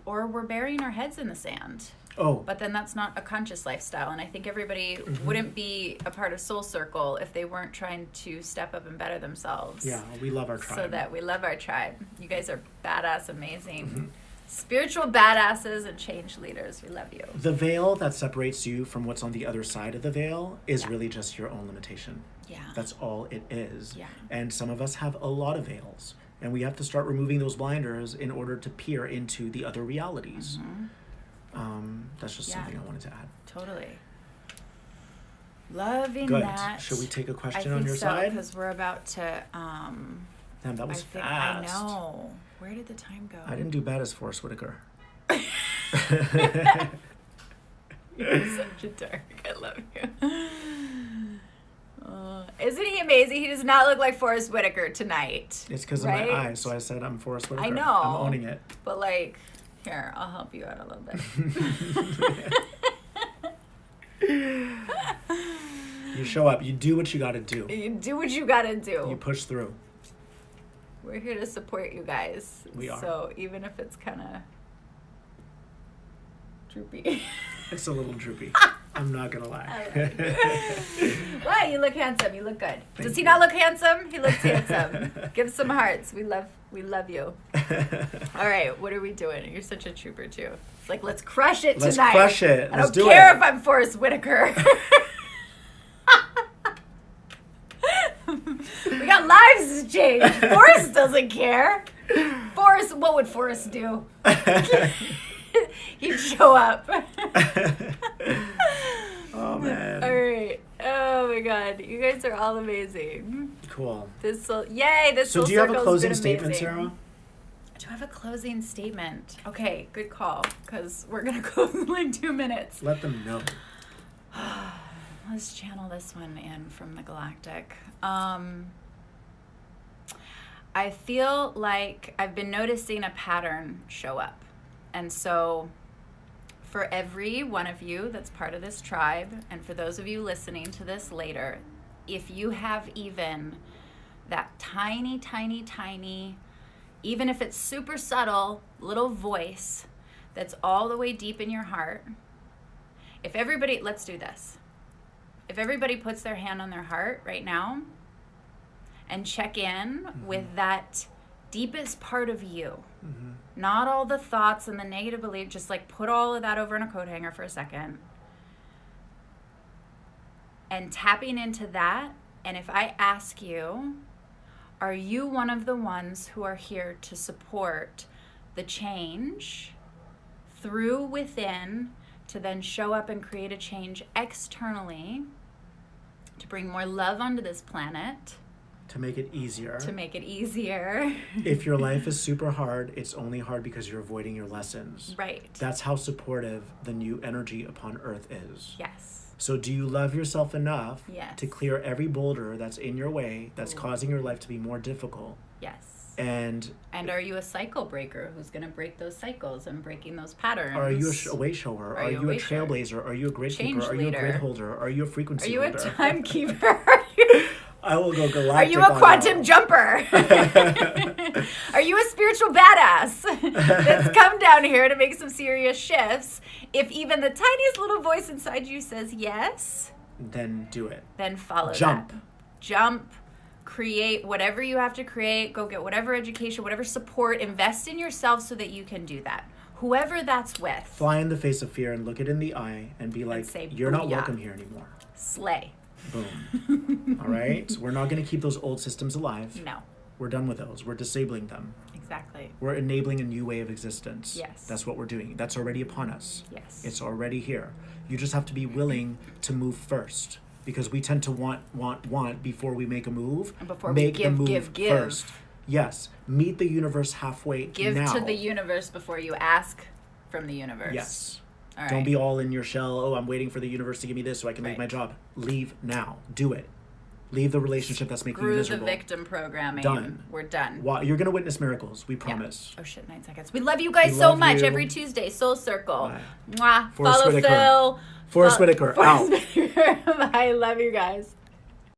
[SPEAKER 1] or we're burying our heads in the sand. But then that's not a conscious lifestyle. And I think everybody wouldn't be a part of Soul Circle if they weren't trying to step up and better themselves.
[SPEAKER 2] Yeah, we love our tribe.
[SPEAKER 1] So that we love our tribe. You guys are badass, amazing. Spiritual badasses and change leaders. We love you.
[SPEAKER 2] The veil that separates you from what's on the other side of the veil is really just your own limitation.
[SPEAKER 1] Yeah.
[SPEAKER 2] That's all it is.
[SPEAKER 1] Yeah.
[SPEAKER 2] And some of us have a lot of veils. And we have to start removing those blinders in order to peer into the other realities. That's just something I wanted to add.
[SPEAKER 1] Totally. Loving
[SPEAKER 2] Good.
[SPEAKER 1] that.
[SPEAKER 2] Should we take a question on your side?
[SPEAKER 1] Because we're about to...
[SPEAKER 2] Damn, that was fast.
[SPEAKER 1] I know. Where did the time go?
[SPEAKER 2] I didn't do bad as Forrest Whitaker.
[SPEAKER 1] You're such a dark. I love you. Isn't he amazing? He does not look like Forrest Whitaker tonight.
[SPEAKER 2] It's because of my eyes, so I said I'm Forrest Whitaker.
[SPEAKER 1] I know.
[SPEAKER 2] I'm owning it.
[SPEAKER 1] But like, here, I'll help you out a little bit.
[SPEAKER 2] You show up. You do what you got to do.
[SPEAKER 1] You do what you got to do.
[SPEAKER 2] You push through.
[SPEAKER 1] We're here to support you guys.
[SPEAKER 2] We are.
[SPEAKER 1] So even if it's kind of droopy.
[SPEAKER 2] It's a little droopy. I'm not going to lie.
[SPEAKER 1] Wow, you look handsome. You look good. Does he not look handsome? He looks handsome. Give some hearts. We love you. All right, what are we doing? You're such a trooper, too. It's like, let's crush it tonight.
[SPEAKER 2] Let's crush it.
[SPEAKER 1] I don't care if I'm Forrest Whitaker. We got lives to change. Forrest doesn't care. Forrest, what would Forrest do? He'd show up.
[SPEAKER 2] Oh, man.
[SPEAKER 1] All right. Oh, my God. You guys are all amazing.
[SPEAKER 2] Cool.
[SPEAKER 1] Yay,
[SPEAKER 2] So do you have a closing statement, Serah?
[SPEAKER 1] Do I have a closing statement? Okay, good call, because we're going to close in like 2 minutes.
[SPEAKER 2] Let them know.
[SPEAKER 1] Let's channel this one in from the galactic. I feel like I've been noticing a pattern show up. And so for every one of you that's part of this tribe, and for those of you listening to this later, if you have even that tiny, even if it's super subtle, little voice that's all the way deep in your heart, if everybody, let's do this. If everybody puts their hand on their heart right now and check in with that deepest part of you, not all the thoughts and the negative belief, just like put all of that over in a coat hanger for a second and tapping into that. And if I ask you, are you one of the ones who are here to support the change through within to then show up and create a change externally to bring more love onto this planet?
[SPEAKER 2] To make it easier.
[SPEAKER 1] If
[SPEAKER 2] your life is super hard, it's only hard because you're avoiding your lessons.
[SPEAKER 1] Right.
[SPEAKER 2] That's how supportive the new energy upon Earth is.
[SPEAKER 1] Yes.
[SPEAKER 2] So do you love yourself enough
[SPEAKER 1] Yes.
[SPEAKER 2] to clear every boulder that's in your way, that's causing your life to be more difficult?
[SPEAKER 1] Yes.
[SPEAKER 2] And
[SPEAKER 1] are you a cycle breaker who's going to break those cycles and breaking those patterns?
[SPEAKER 2] Are you a way shower? Are you a trailblazer? Are you a grid keeper? Are you a grid holder? Are you a frequency holder?
[SPEAKER 1] Are you a timekeeper?
[SPEAKER 2] I will go galactic.
[SPEAKER 1] Are you a quantum jumper? Are you a spiritual badass that's come down here to make some serious shifts? If even the tiniest little voice inside you says yes,
[SPEAKER 2] then do it.
[SPEAKER 1] Then follow
[SPEAKER 2] Jump.
[SPEAKER 1] that. Jump. Create whatever you have to create. Go get whatever education, whatever support. Invest in yourself so that you can do that. Whoever that's with.
[SPEAKER 2] Fly in the face of fear and look it in the eye and be like,
[SPEAKER 1] say,
[SPEAKER 2] you're not
[SPEAKER 1] "Booyah."
[SPEAKER 2] welcome here anymore.
[SPEAKER 1] Slay.
[SPEAKER 2] Boom. All right? So we're not going to keep those old systems alive.
[SPEAKER 1] No.
[SPEAKER 2] We're done with those. We're disabling them.
[SPEAKER 1] Exactly.
[SPEAKER 2] We're enabling a new way of existence.
[SPEAKER 1] Yes.
[SPEAKER 2] That's what we're doing. That's already upon us.
[SPEAKER 1] Yes.
[SPEAKER 2] It's already here. You just have to be willing to move first, because we tend to want before we make a move.
[SPEAKER 1] And before
[SPEAKER 2] make
[SPEAKER 1] we
[SPEAKER 2] the move
[SPEAKER 1] give.
[SPEAKER 2] first. Yes. Meet the universe halfway
[SPEAKER 1] Give
[SPEAKER 2] now.
[SPEAKER 1] to the universe before you ask from the universe.
[SPEAKER 2] Yes.
[SPEAKER 1] All right.
[SPEAKER 2] Don't be all in your shell. Oh, I'm waiting for the universe to give me this so I can make
[SPEAKER 1] Right.
[SPEAKER 2] my job. Leave now. Do it. Leave the relationship that's making you
[SPEAKER 1] Screw the
[SPEAKER 2] miserable.
[SPEAKER 1] victim programming.
[SPEAKER 2] Done.
[SPEAKER 1] We're done.
[SPEAKER 2] Wow, you're going to witness miracles. We promise.
[SPEAKER 1] Oh shit, 9 seconds. We love you guys
[SPEAKER 2] We
[SPEAKER 1] so
[SPEAKER 2] love
[SPEAKER 1] much.
[SPEAKER 2] you.
[SPEAKER 1] Every Tuesday, Soul Circle.
[SPEAKER 2] Bye.
[SPEAKER 1] Mwah.
[SPEAKER 2] Forrest
[SPEAKER 1] Follow
[SPEAKER 2] Whitaker.
[SPEAKER 1] Phil.
[SPEAKER 2] Forrest Whitaker, out.
[SPEAKER 1] Forrest Whitaker. I love you guys.